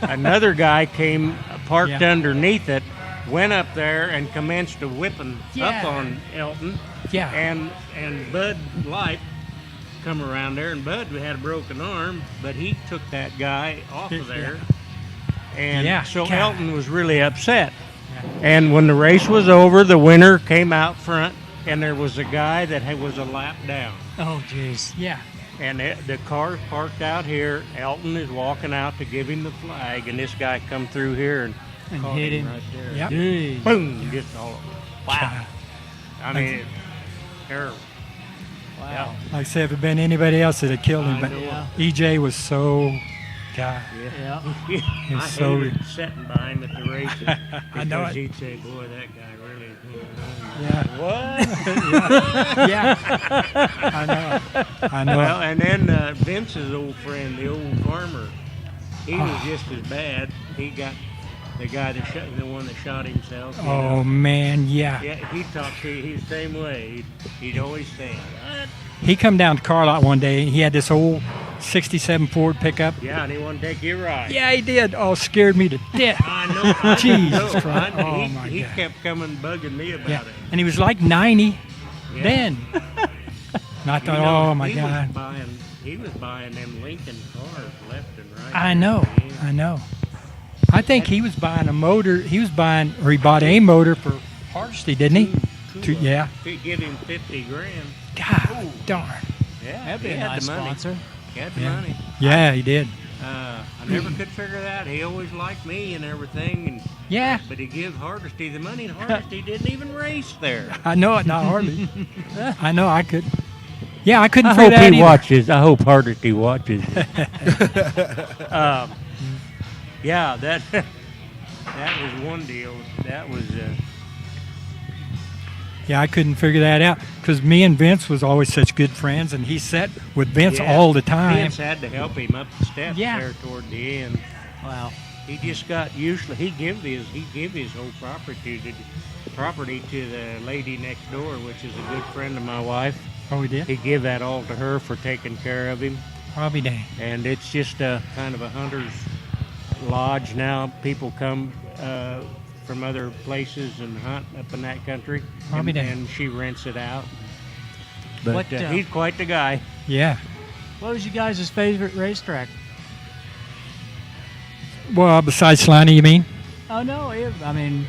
Another guy came, parked Yeah. underneath it, went up there and commenced a whipping Yeah. up on Elton. Yeah. And Bud Light come around there, and Bud had a broken arm, but he took that guy off of there. And Yeah, so God. Elton was really upset. And when the race was over, the winner came out front, and there was a guy that was a lap down. Oh, jeez. Yeah. And the car's parked out here. Elton is walking out to give him the flag, and this guy come through here and caught hit him. right there. Yep. Jeez. Boom! Just all. Wow. I mean, it's terrible. Wow. Like I said, if it had been anybody else, it had killed him. I But know. EJ was so, God. Yeah. I It's so- hated sitting by him at the races because I know it. he'd say, "Boy, that guy really." Yeah. What? Yeah. I know. Well, and then Vince's old friend, the old farmer, he was just as bad. He got the guy the one that shot himself. you Oh, know. man, yeah. Yeah, he talked to he's the same way. He'd always say, "What?" He come down to car lot one day, and he had this old 67 Ford pickup. Yeah, and he wanted to take you a ride. Yeah, he did. Oh, scared me to death. I know. Jesus I know. Christ. Oh, he my he God. kept coming bugging me about Yeah. it. And he was like 90 Yeah. then. And I You thought, know, oh, my he God. He was buying them Lincoln cars left and right. I know. Yeah. I know. I think he was buying a motor. He bought a motor for Hardesty, didn't he? Yeah. To give him 50 grand. God darn. Yeah, That'd be he a had nice the money. sponsor. He had the Yeah. money. Yeah, he did. I never could figure that. He always liked me and everything, and Yeah. but he give Hardesty the money, and Hardesty didn't even race there. I know it, not hardly. I know I could. Yeah, I couldn't I figure hope that he either. watches. I hope Hardesty watches. Yeah, that That was one deal. That was Yeah, I couldn't figure that out because me and Vince was always such good friends, and he sat with Vince all the time. Vince had to help him up the steps there toward the end. Wow. He just got usually he give his whole property to the lady next door, which is a good friend of my wife. Oh, he did? He give that all to her for taking care of him. I'll be dang. And it's just a kind of a hunter's lodge now. People come from other places and hunt up in that country. And she rents it out. But he's quite the guy. Yeah. What was you guys' favorite racetrack? Well, besides Salina, you mean? Oh, no. I mean,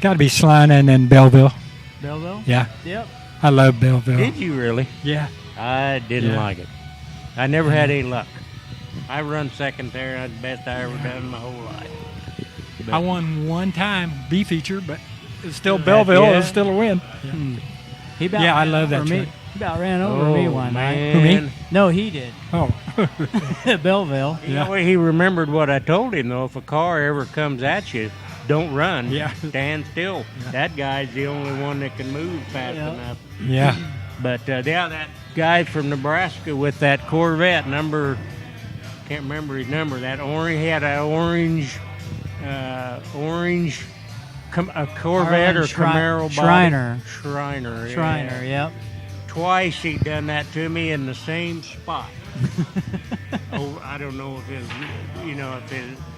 Got to be Salina and then Belleville. Belleville? Yeah. Yep. I love Belleville. Did you really? Yeah. I didn't like it. I never had any luck. I run second there. That's the best I ever done in my whole life. But I won one time B feature, but it's still Belleville. It's still a win. Yeah, I love that track. He about ran over me one night. Who, me? No, he did. Oh. Belleville. You know, he remembered what I told him, though. If a car ever comes at you, don't run. Yeah. Stand still. Yeah. That guy's the only one that can move fast enough. Yeah. But, that guy from Nebraska with that Corvette number, can't remember his number, he had an orange a Corvette or Camaro body. Shriner, yep. Twice he done that to me in the same spot. I don't know if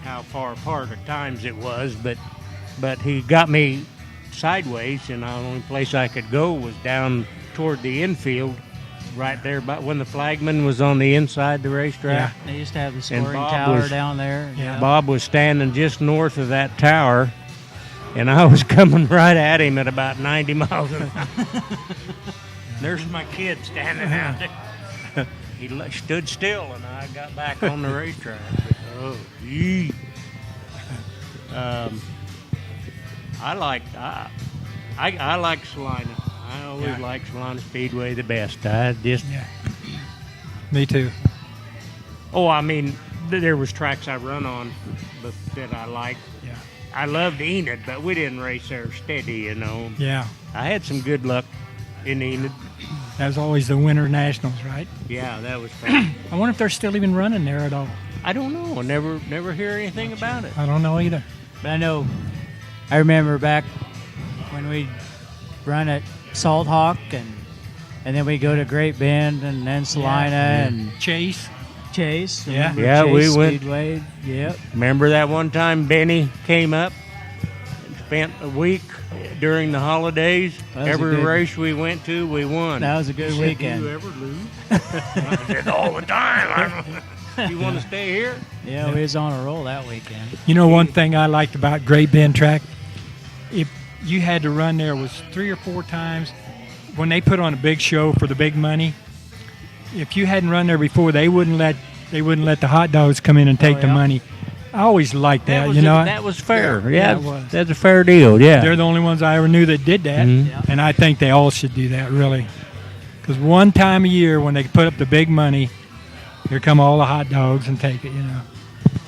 how far apart at times it was, but he got me sideways, and the only place I could go was down toward the infield, right there. But when the flagman was on the inside the racetrack, they used to have the scoring tower down there. Yeah. Bob was standing just north of that tower, and I was coming right at him at about 90 miles an hour. There's my kid standing out there. He stood still, and I got back on the racetrack. Oh, gee. I like Salina. I always like Salina Speedway the best. Me too. Oh, I mean, there was tracks I run on that I liked. Yeah. I loved Enid, but we didn't race there steady, you know. Yeah. I had some good luck in Enid. That was always the Winter Nationals, right? Yeah, that was fun. I wonder if they're still even running there at all. I don't know. I never hear anything about it. I don't know either. But I remember back when we'd run at Salt Hawk, and then we go to Great Bend, and then Salina and Chase. Yeah, Chase we went. Speedway. Yep. Remember that one time Benny came up and spent a week during the holidays? Every race we went to, we won. That was a good weekend. Do you ever lose? I said all the time. You want to stay here? Yeah, we was on a roll that weekend. You know, one thing I liked about Great Bend track, if you had to run there was 3 or 4 times when they put on a big show for the big money. If you hadn't run there before, they wouldn't let the hot dogs come in and take the money. I always liked that. That was fair. Yeah, it was. That's a fair deal. Yeah, they're the only ones I ever knew that did that, and I think they all should do that really. Because one time a year when they put up the big money, here come all the hot dogs and take it.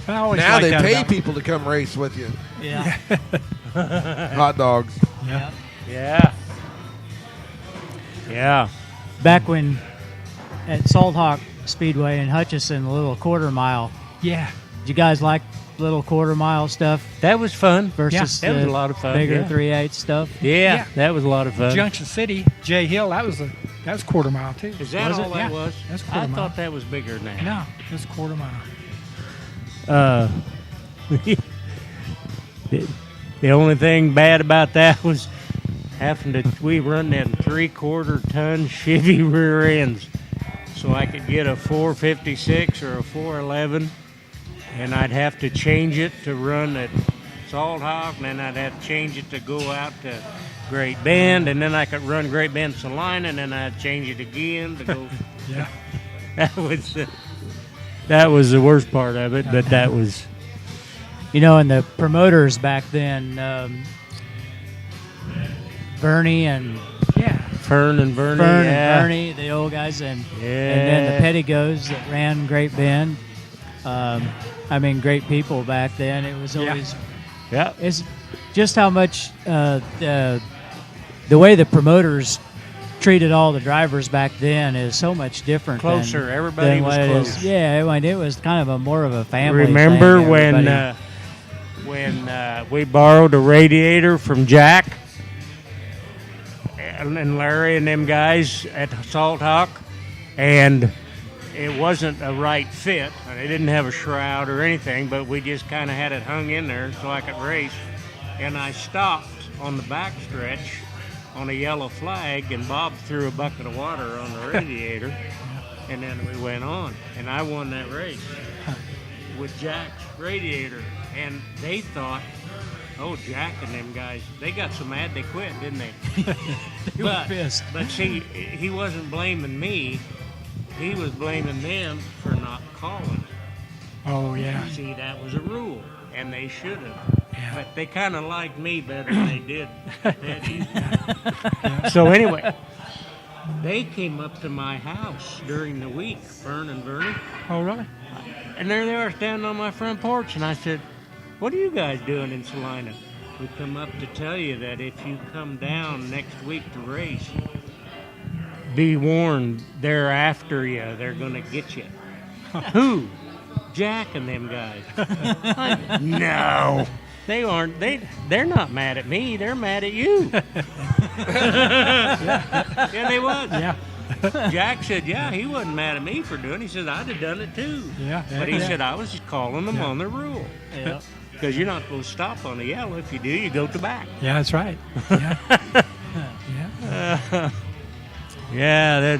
I always now they pay about people to come race with you. Yeah. Hot dogs. Yeah. Back when at Salt Hawk Speedway in Hutchinson, the little quarter mile. Yeah. Did you guys like little quarter mile stuff That was fun. versus that was the a lot of fun. bigger Yeah. 3/8 stuff? Yeah, that was a lot of fun. Junction City, Jay Hill, that was quarter mile too. Is that Was all it? that Yeah. was? That's quarter I mile. thought that was bigger than that. No, it was quarter mile. The only thing bad about that was we run them 3/4 ton Chevy rear ends, so I could get a 456 or a 411, and I'd have to change it to run at Salt Hawk, and then I'd have to change it to go out to Great Bend, and then I could run Great Bend Salina, and then I'd change it again to go. Yeah. That was the worst part of it, but that was. And the promoters back then, Bernie and Fern and Bernie, and Bernie, the old guys, and then the Pettigos that ran Great Bend. Great people back then. It was always Yeah. It's just how much the way the promoters treated all the drivers back then is so much different. Closer. Than, Everybody than was what it close. is. Yeah, it was kind of more of a family. Remember thing, when we borrowed a radiator from Jack and Larry and them guys at Salt Hawk, and it wasn't a right fit. They didn't have a shroud or anything, but we just kind of had it hung in there so I could race. And I stopped on the backstretch on a yellow flag, and Bob threw a bucket of water on the radiator, and then we went on, and I won that race with Jack's radiator. And they thought, oh, Jack and them guys, they got so mad they quit, didn't they? They were pissed. But see, he wasn't blaming me. He was blaming them for not calling it. Oh, yeah. See, that was a rule, and they should have. Yeah. But they kind of liked me better than they did Eddie. So anyway, they came up to my house during the week, Vern and Vernon, Oh, really? and there they are standing on my front porch, and I said, what are you guys doing in Salina? We come up to tell you that if you come down next week to race, be warned, they're after you. They're going to get you. Who? Jack and them guys. No. They aren't. They're not mad at me. They're mad at you. Yeah, they was. Yeah. Jack said, yeah, he wasn't mad at me for doing it. He said, I'd have done it too. Yeah. But he said, I was just calling them Yeah. on the rule. Yeah. Because you're not supposed to stop on the yellow. If you do, you go to back. Yeah, that's right. Yeah. Yeah. Yeah, that.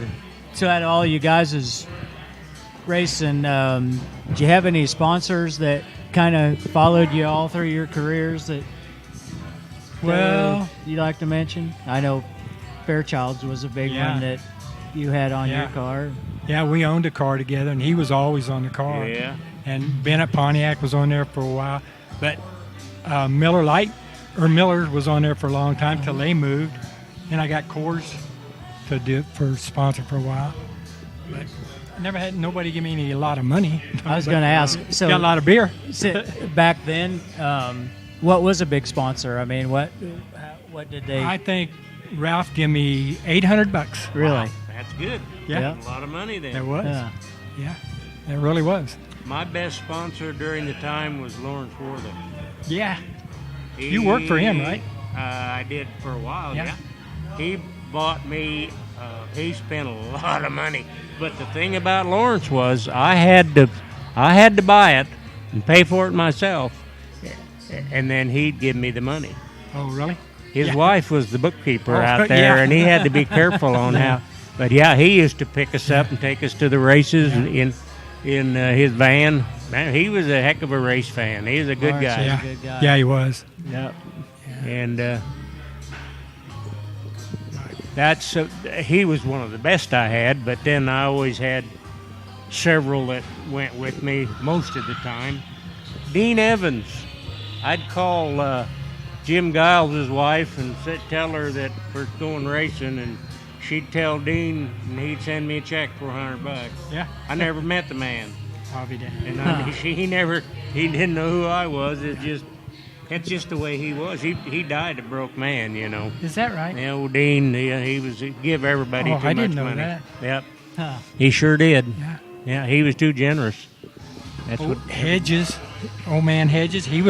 So out of all you guys' racing, do you have any sponsors that kind of followed you all through your careers that Well, you'd like to mention? I know Fairchild's was a big Yeah. one that you had on your Yeah. car. yeah, we owned a car together, and he was always on the car. Yeah. And Bennett Pontiac was on there for a while. But Miller was on there for a long time till they moved. And I got Coors to do for sponsor for a while. But I never had nobody give me a lot of money. I was going to ask. So Got a lot of beer. back then, what was a big sponsor? I mean, what did they I think Ralph gave me $800. really? Wow, that's good. Yeah. That's a lot of money then. There was. Yeah. Yeah. It really was. My best sponsor during the time was Lawrence Worthing. Yeah. You worked for him, right? I did for a while, Yeah. yeah. He bought me, he spent a lot of money. But the thing about Lawrence was I had to buy it and pay for it myself, and then he'd give me the money. Oh, really? His Yeah. wife was the bookkeeper Oh, out there, yeah. and he had to be careful on how. But yeah, he used to pick us up and take us to the races in his van. Man, he was a heck of a race fan. He was a good Lawrence, guy. yeah. Yeah. Good guy. Yeah, he was. Yep. And he was one of the best I had, but then I always had several that went with me most of the time. Dean Evans. I'd call Jim Giles' wife and tell her that we're going racing, and she'd tell Dean, and he'd send me a check for $100. Yeah. I never met the man, Probably did. and he didn't know who I was. It's just the way he was. He died a broke man, you know. Is that right? Yeah, old Dean, he was give everybody Oh, too I much didn't know money. that. Yep, Huh. he sure did. Yeah. Yeah, he was too generous. That's what. Hedges, old man Hedges, he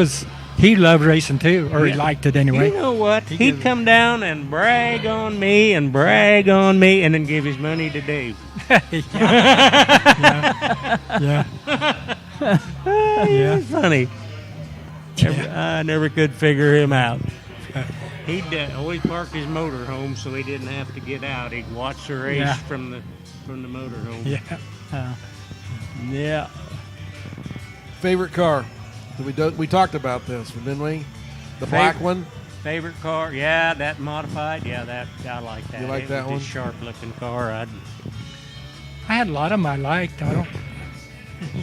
loved racing too, or he Yeah. liked it anyway. You know what? He He'd gives- come down and brag on me, and then give his money to Dave. Yeah. Yeah, funny. I never could figure him out. He'd always park his motor home so he didn't have to get out. He'd watch the race Yeah. from the motor home. Yeah. Yeah. Favorite car? We talked about this, didn't we? The black one. Favorite car? Yeah, that modified. Yeah, that I like that. You like It that was one? a sharp-looking car. I had a lot of them I liked.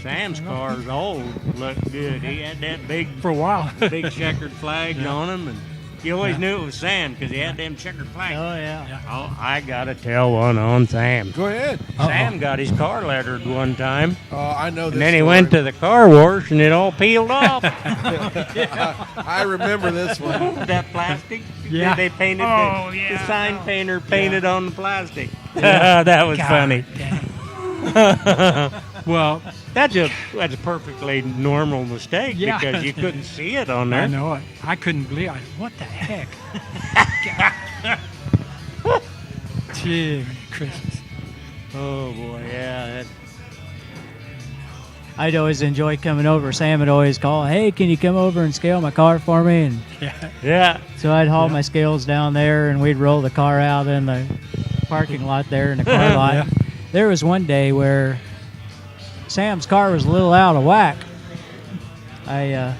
Sam's car's old. Looked good. He had that big For a while. checkered flags on him, and You always knew it was Sam because he had them checkered flags. Oh yeah. Oh, I got to tell one on Sam. Go ahead. Sam got his car lettered one time. Oh, I know this. And then he story. went to the car wash and it all peeled off. I remember this one. That plastic. Yeah. They painted the sign painter painted on the plastic. Yeah. That was God funny. dang. Well, That's a perfectly normal mistake Yeah. because you couldn't see it on there. I know it. I couldn't believe it. What the heck? Gee, Christmas. Oh boy, yeah. I'd always enjoy coming over. Sam would always call, "Hey, can you come over and scale my car for me?" And Yeah. so I'd haul my scales down there, and we'd roll the car out in the parking lot there in the car lot. Yeah. There was one day where Sam's car was a little out of whack. I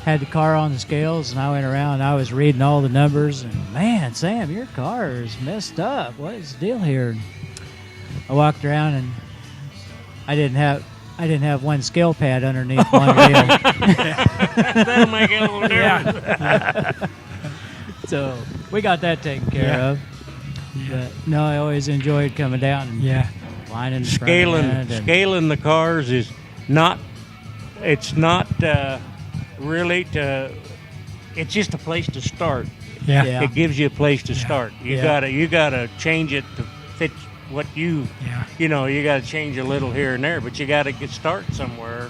had the car on the scales, and I went around, and I was reading all the numbers, and man, Sam, your car is messed up. What is the deal here? And I walked around, and I didn't have one scale pad underneath one wheel. That'll make it a little different. So we got that taken care of. But no, I always enjoyed coming down and lining the front end and Scaling the cars is not. It's not really to. It's just a place to start. Yeah. It gives you a place to start. You Yeah. gotta change it to fit what you. You know, you gotta change a little here and there, but you gotta start somewhere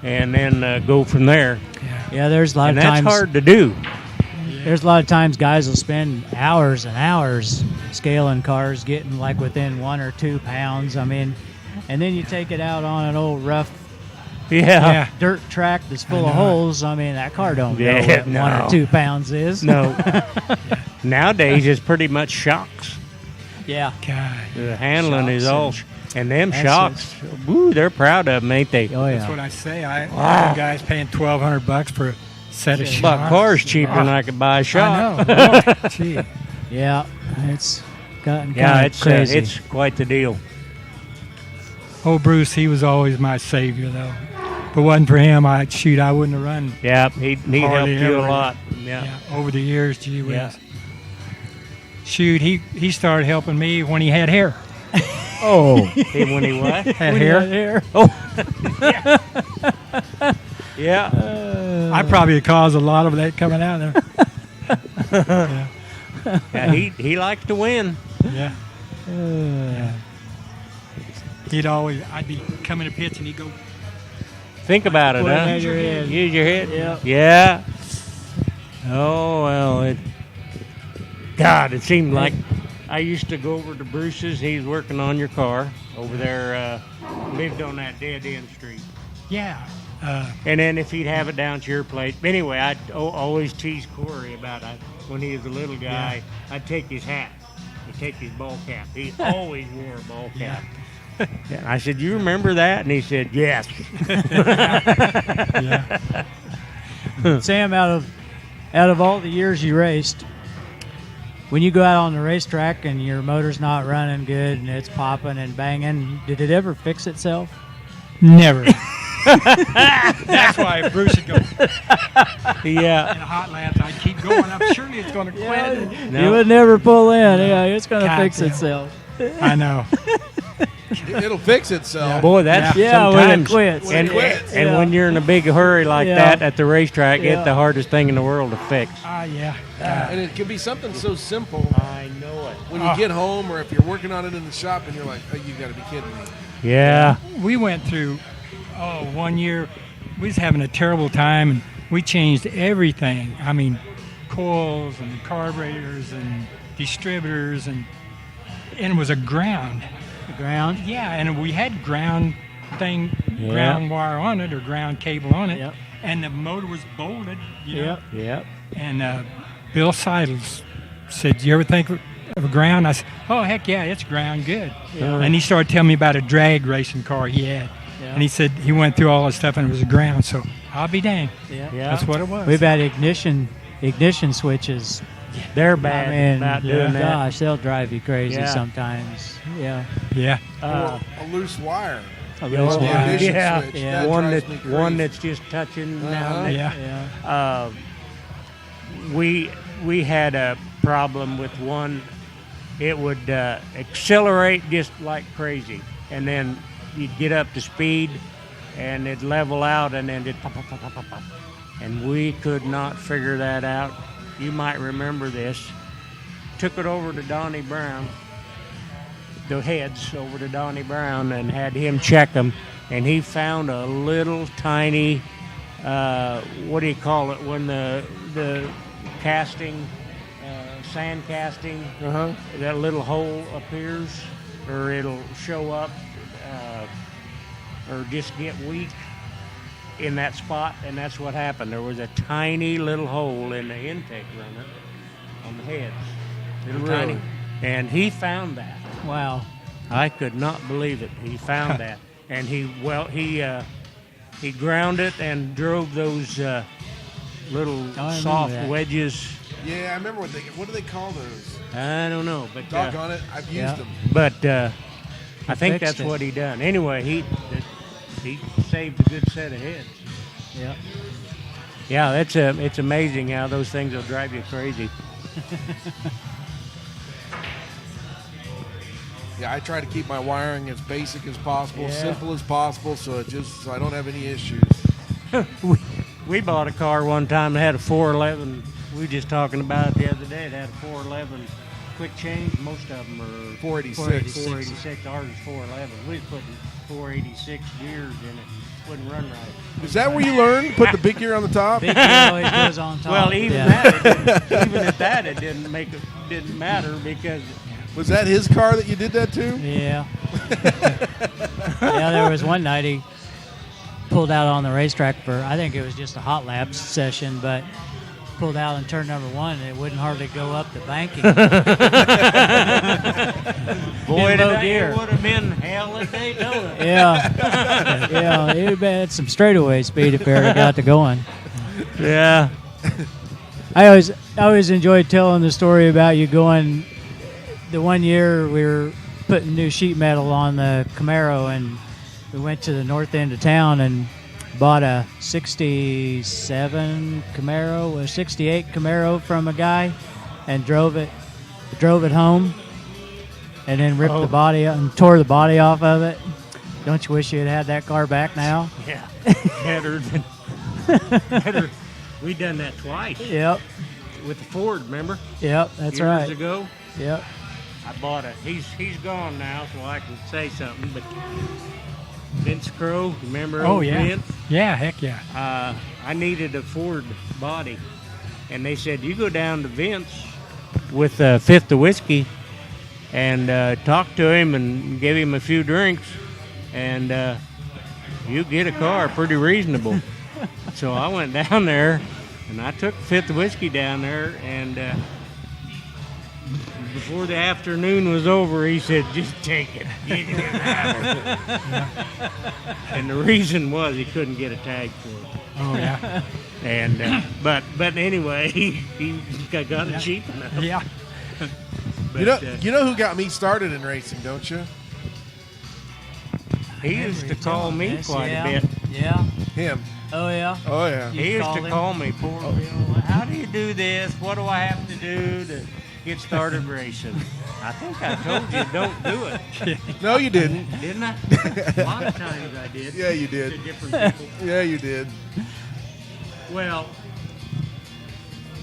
and then go from there. Yeah, there's a lot And of that's times. hard to do. There's a lot of times guys will spend hours and hours scaling cars, getting like within 1 or 2 pounds. I mean, and then you take it out on an old rough Yeah. dirt track that's full of holes. I mean, that car don't know Yeah, what 1 or no. 2 pounds is. No. Nowadays it's pretty much shocks. Yeah. God. The handling is Shocks all, and them That's shocks. Woo, they're proud of them, ain't they? Oh That's yeah. what I say. I have guys paying $1,200 for a set of But But shocks. cars cheaper than I could buy a shock. I know. Oh, gee. Yeah. It's gotten Yeah, kind of crazy. it's quite the deal. Old Bruce, he was always my savior, though. If it wasn't for him, I wouldn't have run. Yeah, he helped Hardly you a ever. lot. Yeah. Over the years, gee whiz. Yeah. Shoot, he started helping me when he had hair. Oh, when he what? Had When you hair. had hair. Yeah. I probably caused a lot of that coming out there. Yeah, he liked to win. Yeah. I'd be coming to pits and he'd go, Think about it, Put it huh? at your head. Use your head. Yep. Yeah. Oh well, God, it seemed like I used to go over to Bruce's. He's working on your car over there. Lived on that dead end street. yeah. And then if he'd have it down to your place. Anyway, I'd always tease Corey about it. When he was a little guy, I'd take his hat. I'd take his ball cap. He always wore a ball cap. And I said, "You remember that?" And he said, "Yes." Sam, out of all the years you raced, when you go out on the racetrack and your motor's not running good and it's popping and banging, did it ever fix itself? Never. That's why Bruce would go Yeah. in hot laps. I'd keep going. I'm sure it's going to quit. No. It would never pull in. Yeah, it's going to God fix damn. itself. I know. It'll fix itself. Boy, that's Yeah, when it sometimes. quits. When And, it quits. and Yeah. when you're in a big hurry like Yeah. that at the racetrack, Yeah. it's the hardest thing in the world to fix. Yeah. And it can be something so simple I know it. when you get home or if you're working on it in the shop and you're like, oh, you got to be kidding me. Yeah. We went through, 1 year, we was having a terrible time, and we changed everything. I mean, coils and carburetors and distributors, and it was a ground. The ground. Yeah, and we had ground Yeah. ground wire on it or ground cable on it, Yep. and the motor was bolted. You know? Yep. Yep. And Bill Seidels said, "You ever think of a ground?" I said, "Oh, heck yeah, it's ground good." Yeah. And he started telling me about a drag racing car he had. Yeah. And he said he went through all this stuff and it was a ground. So I'll be dang. Yeah. Yeah. That's what it was. We've had ignition switches. They're bad I mean, about doing that. gosh, they'll drive you crazy Yeah. sometimes. Yeah. Yeah. Or a loose wire. A Yeah. loose The wire. ignition Yeah. switch. Yeah. That One drives me crazy. one that's just touching now. and then. Yeah. Yeah. We we had a problem with one. It would accelerate just like crazy, and then you'd get up to speed, and it'd level out, and then it'd pop, pop, pop, pop, pop, pop. And we could not figure that out. You might remember this. Took it over to Donnie Brown, the heads over to Donnie Brown, and had him check them, and he found a little tiny, what do you call it, when the casting, sand casting, that little hole appears, or it'll show up, or just get weak in that spot, and that's what happened. There was a tiny little hole in the intake runner on the heads. Little tiny. And he found that. Wow. I could not believe it. He found that. And he ground it and drove those little soft wedges. Yeah, I remember what do they call those? I don't know, but doggone it, I've used them. But I think that's what he done. Anyway, he saved a good set of heads. Yeah. Yeah, it's amazing how those things will drive you crazy. Yeah, I try to keep my wiring as basic as possible, simple as possible, so I don't have any issues. we bought a car one time that had a 411. We were just talking about it the other day. It had a 411 quick change. Most of them are 486. 486. Ours is 411. We was putting 486 gears in it. Wouldn't run right. Is that where you learned? Put the big gear on the top? Big gear always goes on top. Well, even at that, it didn't matter because. Was that his car that you did that to? Yeah. Yeah, there was one night he pulled out on the racetrack for, I think it was just a hot laps session, but pulled out in turn number one, and it wouldn't hardly go up the banking. Boy, that would have been hell at Daytona. Yeah. Yeah, it would have had some straightaway speed if it ever got to going. Yeah. I always enjoyed telling the story about you going. The one year we were putting new sheet metal on the Camaro, and we went to the north end of town and bought a 67 Camaro, a 68 Camaro from a guy, and drove it home, and then ripped the body and tore the body off of it. Don't you wish you had that car back now? Yeah, better. We done that twice. Yep. With the Ford, remember? Yep, that's right. Years ago. Yep. I bought it. He's gone now, so I can say something. But Vince Crow, remember? Oh yeah. Vince? Yeah, heck yeah. I needed a Ford body, and they said you go down to Vince with a fifth of whiskey and talk to him and give him a few drinks, and you get a car pretty reasonable. So I went down there, and I took a fifth of whiskey down there, and before the afternoon was over, he said, "Just take it. You can have it." And the reason was he couldn't get a tag for it. Oh yeah. And but anyway, he got it cheap enough. Yeah. But, you know who got me started in racing, don't you? he used to call me quite a bit. Yeah. Him. Oh, yeah. Oh yeah. He used called to him? call me, poor Bill. How do you do this? What do I have to do to get started racing? I think I told you don't do it. No, you didn't. Didn't I? A lot of times I did. Yeah, you did. To different people. Yeah, you did. Well,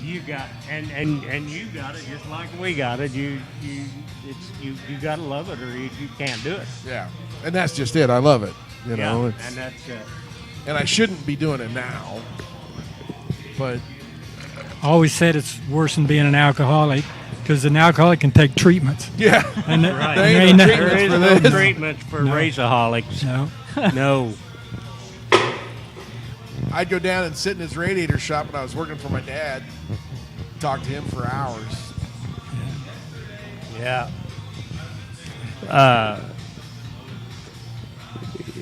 you got and you got it just like we got it. You gotta love it, or you can't do it. Yeah, and that's just it. I love it. You know, and that's and I shouldn't be doing it now, but I always said it's worse than being an alcoholic, because an alcoholic can take treatments. yeah, And right. There ain't no There is for no this. treatment for raceaholics. No. No. I'd go down and sit in his radiator shop when I was working for my dad, talk to him for hours. Yeah.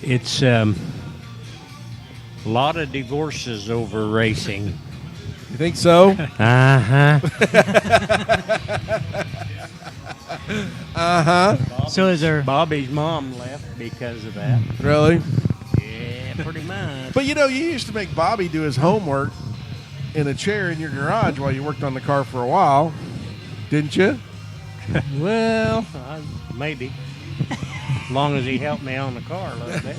It's a lot of divorces over racing. You think so? Uh-huh. So is there? Bobby's mom left because of that. Really? Yeah, pretty much. But you know, you used to make Bobby do his homework. in a chair in your garage while you worked on the car for a while, didn't you? Well, maybe. As long as he helped me on the car a little bit.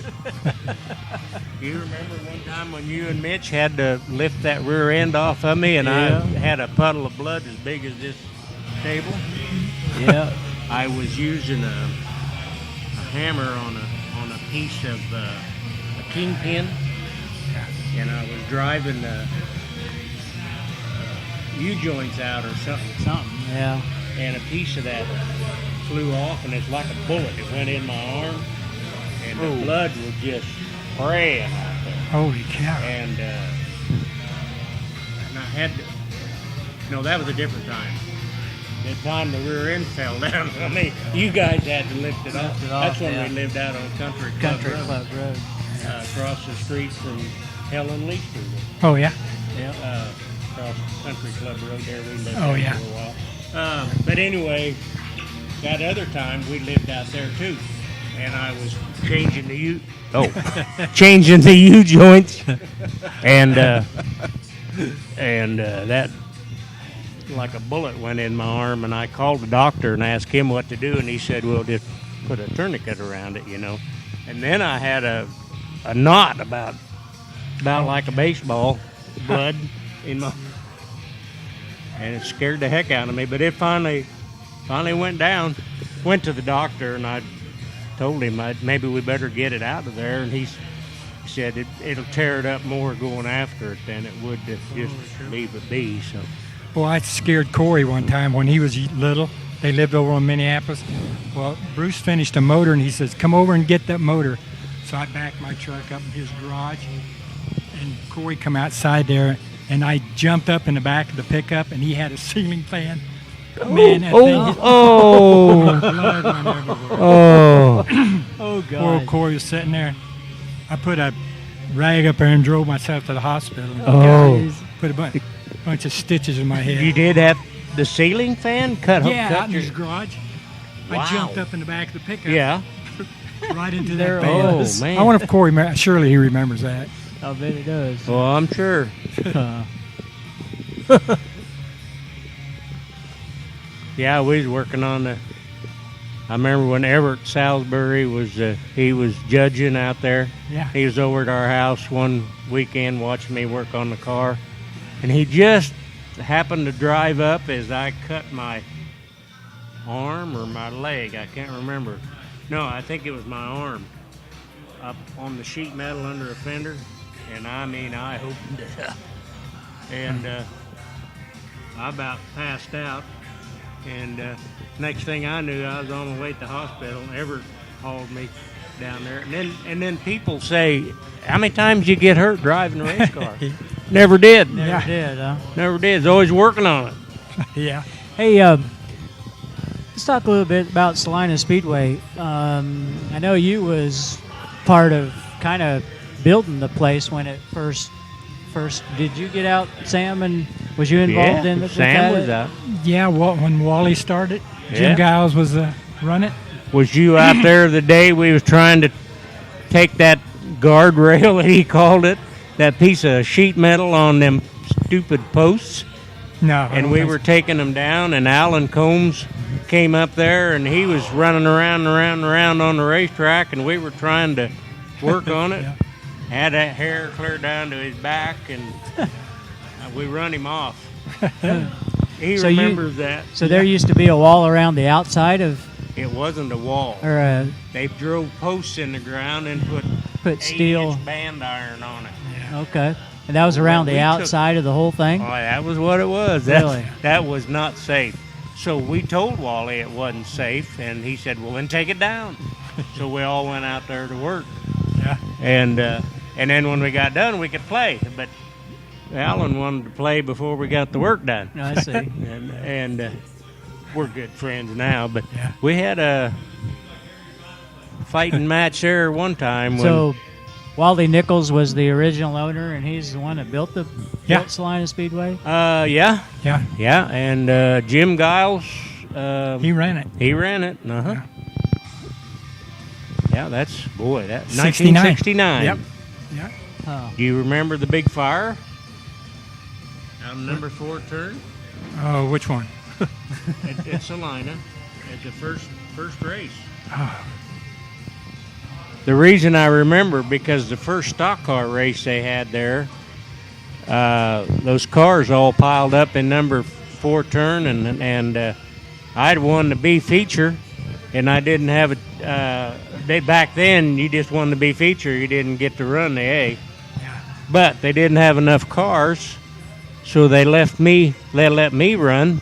You remember one time when you and Mitch had to lift that rear end off of me, and I had a puddle of blood as big as this table? Yeah. I was using a hammer on a piece of a kingpin, and I was driving the U-joints out or something, Yeah. and a piece of that flew off, and it's like a bullet. It went in my arm, and the blood was just spraying out there. Holy cow. And I had to, no, that was a different time. The time the rear end fell down on me, you guys had to lift it off. That's when we lived out on Country Club Road. Across the street from Helen Lee Street. Oh, yeah? Yeah. Across Country Club Road there, we lived Oh, there yeah. for a while. But anyway, that other time we lived out there too, and I was changing the U-joints, and that like a bullet went in my arm, and I called the doctor and asked him what to do, and he said, well, just put a tourniquet around it, And then I had a knot about like a baseball, blood in my, and it scared the heck out of me. But it finally went down. Went to the doctor, and I told him maybe we better get it out of there, and he said it'll tear it up more going after it than it would to just leave it be. So. Well, I scared Corey one time when he was little. They lived over in Minneapolis. Well, Bruce finished a motor, and he says, come over and get that motor. So I backed my truck up in his garage, and Corey come outside there, and I jumped up in the back of the pickup, and he had a ceiling fan. Man, that thing. Blood went everywhere. Oh, God. Poor Corey was sitting there. I put a rag up there and drove myself to the hospital. Put a bunch of stitches in my head. You did have the ceiling fan cut? Yeah, cut out in his garage. Wow. I jumped up in the back of the pickup. Yeah. Right into There that it fan. was. Man. I wonder if Corey, surely he remembers that. I bet it does. Well, I'm sure. Yeah, we was working on the. I remember when Everett Salisbury was he was judging out there. Yeah. He was over at our house one weekend watching me work on the car, and he just happened to drive up as I cut my arm or my leg. I can't remember. No, I think it was my arm up on the sheet metal under a fender, and I opened it up, and I about passed out. And next thing I knew, I was on my way to the hospital. Everett hauled me down there. And then people say, how many times you get hurt driving a race car? Never did. Never did, huh? Never did. It's always working on it. Yeah. Hey, let's talk a little bit about Salina Speedway. I know you was part of kind of building the place when it first. Did you get out, Sam, and was you involved in it? Sam was out. Yeah, when Wally started, Jim Yeah. Giles was running. Was you out there the day we was trying to take that guardrail, that he called it, that piece of sheet metal on them stupid posts? No. I And don't we think were so. taking them down, and Alan Combs came up there, and he was running around and around on the racetrack, and we were trying to work on it. Yeah. Had that hair clear down to his back, and we run him off. He So remembers that. So there used to be a wall around the outside of, It wasn't a wall. or They drove posts in the ground and put steel. 8-inch band iron on it. Okay, and that was around We the took- outside of the whole thing. Oh, that was what it was. Really? That was not safe. So we told Wally it wasn't safe, and he said, well, then take it down. So we all went out there to work. Yeah. And then when we got done, we could play. But Alan wanted to play before we got the work done. I see. And we're good friends now. But Yeah. we had a fighting match there one time. So Wally Nichols was the original owner, and he's the one that built Yeah. Salina Speedway. Yeah. Yeah. And Jim Giles. He ran it. He ran it. Uh-huh. Yeah, that's 69. 1969. Yep. Yeah. Oh. Do you remember the big fire? Out number 4 turn Oh, which one? at Salina at the first race. Oh, The reason I remember because the first stock car race they had there, those cars all piled up in number 4 turn, and I'd won the B feature, and I didn't have a. Back then, you just won the B feature, you didn't get to run the A. yeah. But they didn't have enough cars, so they let me run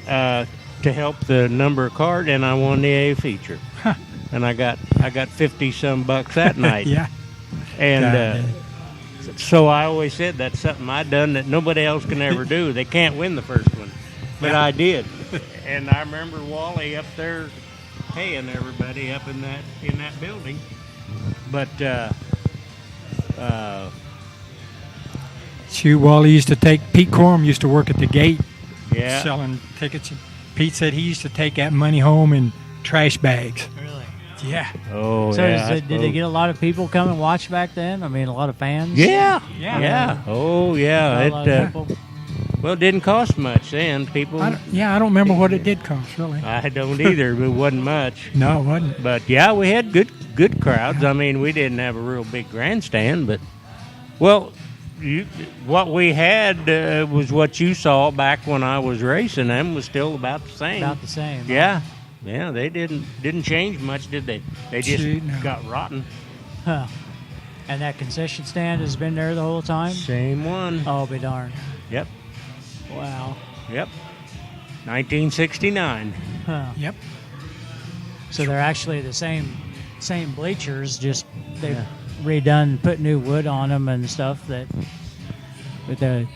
to help the number of cars, and I won the A feature. Huh. And I got 50 some bucks that night. Yeah. And so I always said that's something I done that nobody else can ever do. They can't win the first one, but I did. And I remember Wally up there paying everybody up in that building. But Shoot, Wally used to take, Pete Corum used to work at the gate yeah, selling tickets. Pete said he used to take that money home in trash bags. Really? Yeah. oh So yeah, did they get a lot of people come and watch back then? I mean, a lot of fans? Yeah, Yeah. yeah. Oh yeah, A lot of people? well, it didn't cost much then. People, I don't remember what it did cost, really. I don't either, but it wasn't much. No, it wasn't. But yeah, we had good crowds. I mean, we didn't have a real big grandstand, but well, what we had was what you saw back when I was racing them was still about the same. About the same. huh? Yeah, yeah. They didn't change much, did they? They just Shoot, no. got rotten. Huh. And that concession stand has been there the whole time? Same one. Oh, be darned. Yep, Wow. yep. 1969. Huh. Yep. So they're actually the same bleachers, just they've redone, put new wood on them and stuff. But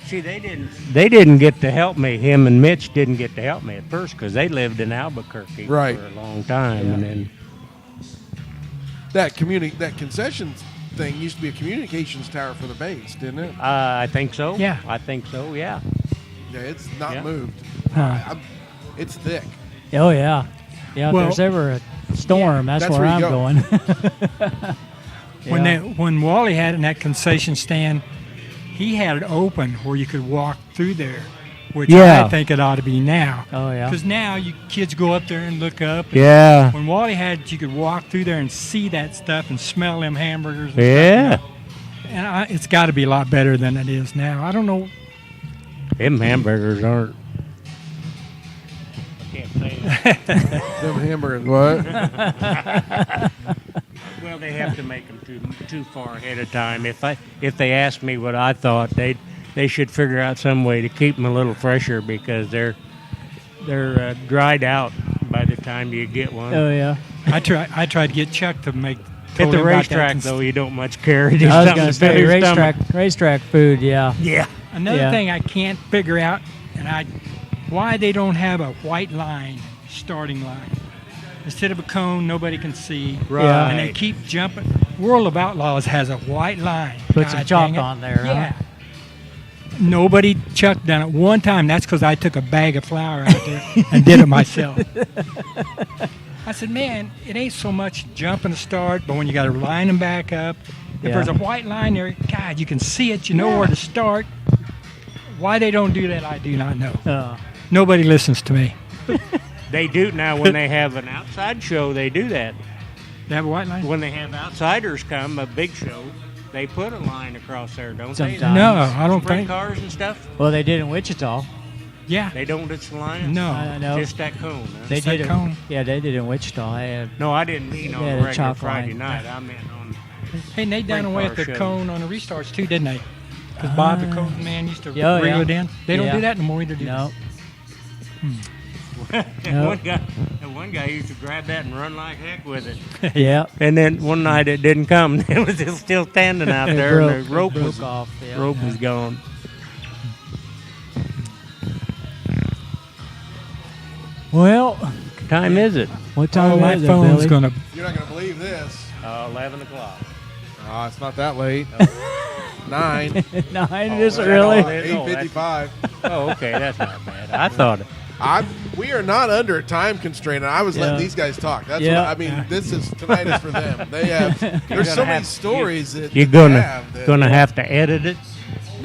See, they didn't get to help me. Him and Mitch didn't get to help me at first because they lived in Albuquerque Right. for a long time, and then That concessions thing used to be a communications tower for the base, didn't it? I think so. Yeah. I think so. Yeah. Yeah, it's not Yeah. moved. Huh. It's thick. oh yeah, yeah. Well- if there's ever a storm, that's, that's where where you I'm go. going. Yeah. When Wally had it in that concession stand, he had it open where you could walk through there, which Yeah. I think it ought to be now. Oh yeah. Because now you kids go up there and look up. And Yeah. When Wally had it, you could walk through there and see that stuff and smell them hamburgers. And Yeah. stuff. And it's got to be a lot better than it is now. I don't know. Them hamburgers aren't. I can't say that. Them hamburgers. What? Well, they have to make them too far ahead of time. If they asked me what I thought, they should figure out some way to keep them a little fresher because they're dried out by the time you get one. oh yeah. I tried to get Chuck to make. At told the him about that racetrack, cons- though, you don't much care. It is I was something gonna to say fill your stomach. racetrack food. Yeah. Yeah. Another Yeah. thing I can't figure out, why they don't have a white line, starting line. Instead of a cone, nobody can see. Right. And they keep jumping. World of Outlaws has a white line. Put some God chalk dang it. on there. Yeah. Huh? Nobody, Chuck done it one time. That's because I took a bag of flour out there and did it myself. I said, man, it ain't so much jumping to start, but when you got to line them back up, if Yeah. there's a white line there, God, you can see it. You know where to start. Why they don't do that, I do not know. Nobody listens to me. They do now when they have an outside show. They do that. They have a white line? When they have outsiders come, a big show, they put a line across there, don't they? Sometimes. No, I don't Sprint think. cars and stuff. Well, they did in Wichita. Yeah. They don't ditch the line. No. I know. Just that cone. Huh? They Just that did it. cone. Yeah, they did in Wichita. They had, No, I didn't mean on Yeah, a the regular chalk Friday line. night. I meant on. Hey, and they done Sprint away car with the shows. cone on the restarts too, didn't they? Because Bob the cone man used to Yeah, reel yeah. it in. They don't Yeah. do that no more either, do no. And one guy used to grab that and run like heck with it. Yeah. And then one night it didn't come. It was still standing out It there, broke- and the rope it broke was off. Yeah. rope was gone. Well, Time is it? what time my is it, phone's Billy? going to. You're not going to believe this. 11 o'clock. Oh, it's not that late. 9. 9, is it that really? all it is? 8:55. Oh, okay, that's not bad. I thought it. We are not under a time constraint. And I was letting Yeah. these guys talk. That's Yeah. what I mean. This is tonight is for them. They have. There's so many stories that You're they gonna have that- have to edit it.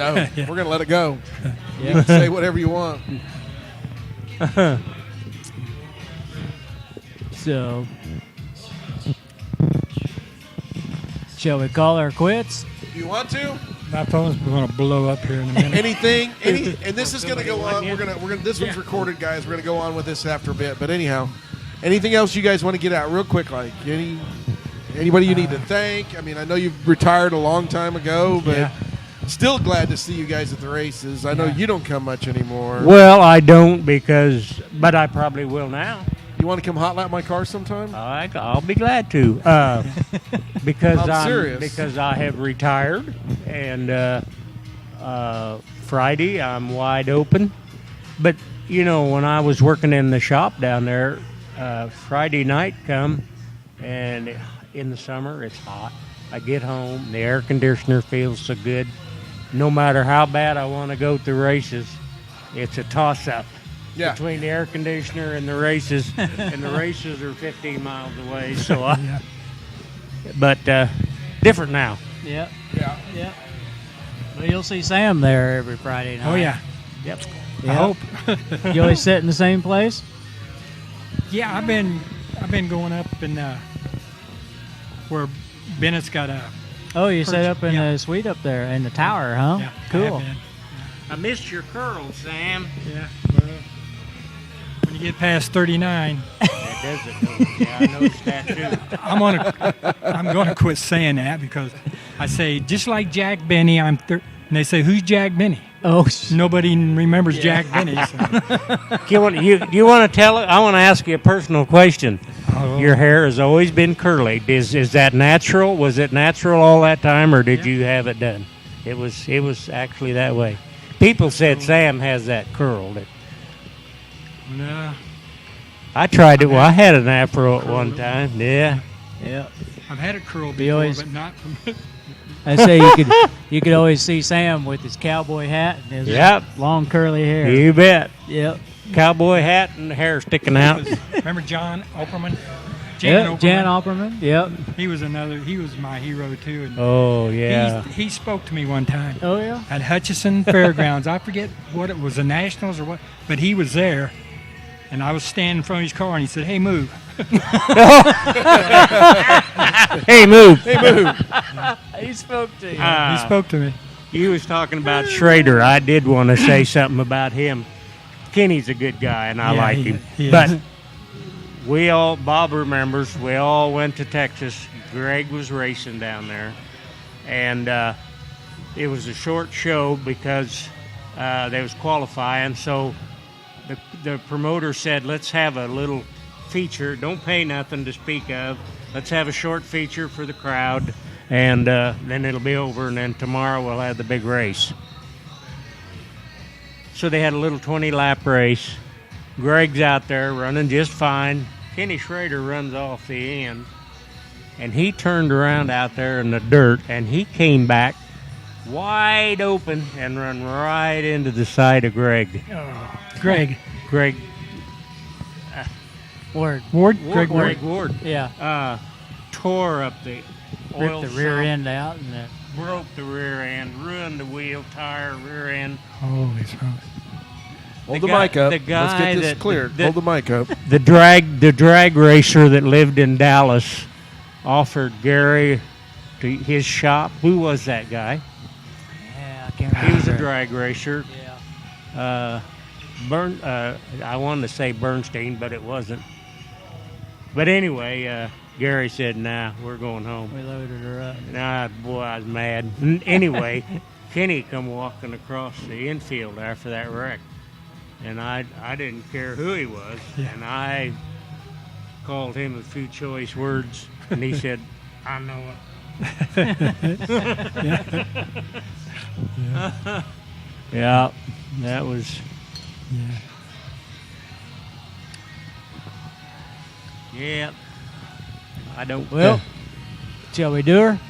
No, Yeah. we're going to let it go. You Yeah. can say whatever you want. So, shall we call her quits? If you want to, My phone's going to blow up here in a minute. and this is going to go on. We're gonna. This one's recorded, guys. We're going to go on with this after a bit. But anyhow, anything else you guys want to get out real quick? Like anybody you need to thank? I mean, I know you've retired a long time ago, but Yeah. still glad to see you guys at the races. I know Yeah. you don't come much anymore. Well, I don't but I probably will now. You want to come hot lap my car sometime? I'll be glad to, because I'm serious. because I have retired, and Friday I'm wide open. But you know, when I was working in the shop down there, Friday night come, and in the summer it's hot. I get home, the air conditioner feels so good. No matter how bad I want to go to races, it's a toss-up. Yeah. Between the air conditioner and the races, and the races are 15 miles away. So, Yeah. but different now. Yep. Yeah. Yep. Well, you'll see Sam there every Friday night. Oh, yeah. Yep. I hope. You always sit in the same place? Yeah, I've been going up in where Bennett's got a. Oh, you set up in Yeah. the suite up there in the tower, huh? Yeah, I Cool. have been. I missed your curls, Sam. Yeah. When you get past 39, That does it. Yeah, I noticed that too. I'm gonna quit saying that because I say just like Jack Benny, and they say who's Jack Benny? Oh, Nobody remembers Jack Benny. So. You want to tell it? I want to ask you a personal question. Oh. Your hair has always been curly. Is that natural? Was it natural all that time, or did you have it done? It was actually that way. People said Sam has that curled. No, I tried it. Well, I had an afro at one time. Yeah. yeah. I've had it curled Be before, always- but not. I say you could always see Sam with his cowboy hat and his Yep. long curly hair. You bet. Yep. Cowboy hat and the hair sticking out. Remember John Opperman? Yep. Jan Opperman. Yep. He was my hero too. And Oh yeah. he spoke to me one time Oh yeah. at Hutchinson Fairgrounds. I forget what it was, the Nationals or what, but he was there, and I was standing in front of his car, and he said, "Hey, move." Hey, move. Hey, move. He spoke to you. He spoke to me. You was talking about Schrader. I did want to say something about him. Kenny's a good guy, and I Yeah, like he- him. he is. But Bob remembers, we all went to Texas. Greg was racing down there. And it was a short show because they was qualifying. So the promoter said, let's have a little feature. Don't pay nothing to speak of. Let's have a short feature for the crowd. And then it'll be over. And then tomorrow we'll have the big race. So they had a little 20-lap race. Greg's out there running just fine. Kenny Schrader runs off the end. And he turned around out there in the dirt, and he came back wide open and run right into the side of Greg. Greg Greg Ward. Ward. Greg Ward Yeah. tore up the oil Ripped the rear sump, end out and broke the rear end, ruined the wheel tire, rear end. Holy smokes. Hold The the guy- mic up. the guy Let's get this that- cleared. the- Hold the mic up. The drag racer that lived in Dallas offered Gary to his shop. Who was that guy? yeah, I can't He remember. was a drag racer. Yeah. I wanted to say Bernstein, but it wasn't. But anyway, Gary said, "Nah, we're going home." We loaded her up. Nah, boy, I was mad. Anyway, Kenny come walking across the infield after that wreck, and I didn't care who he was, and I called him a few choice words, and he said, "I know it." Yeah, that was. Yeah, I don't. Well, shall we do her?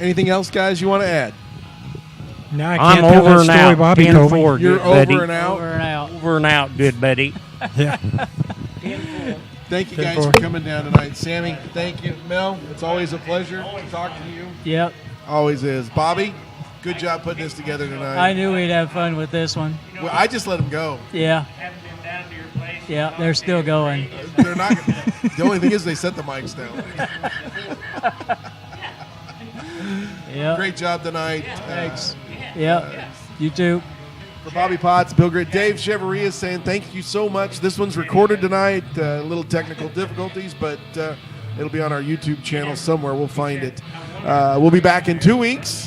Anything else, guys, you want to add? Now I I'm can't tell over that and story out. Bobby told me. 10-4, You're good buddy. over and out. Over and out. Over and out, good buddy. Yeah. Thank you guys 10-4. for coming down tonight. Sammy, thank you. Mel, it's always a pleasure to talk to you. Yep. Always is. Bobby, Good job putting this together tonight. I knew we'd have fun with this one. Well, I just let them go. Yeah. Yeah, they're still going. They're not. The only thing is they set the mics down. Yeah. Great job tonight. Thanks. Yeah. You too. For Bobby Potts, Bill Grit, Dave Chevrier saying thank you so much. This one's recorded tonight. A little technical difficulties, but it'll be on our YouTube channel somewhere. We'll find it. We'll be back in 2 weeks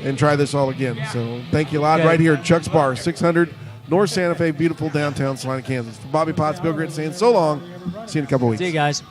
and try this all again. So thank you a lot. Okay. Right here at Chuck's Bar, 600 North Santa Fe, beautiful downtown Salina, Kansas. For Bobby Potts, Bill Grit saying so long. See you in a couple weeks. See you guys.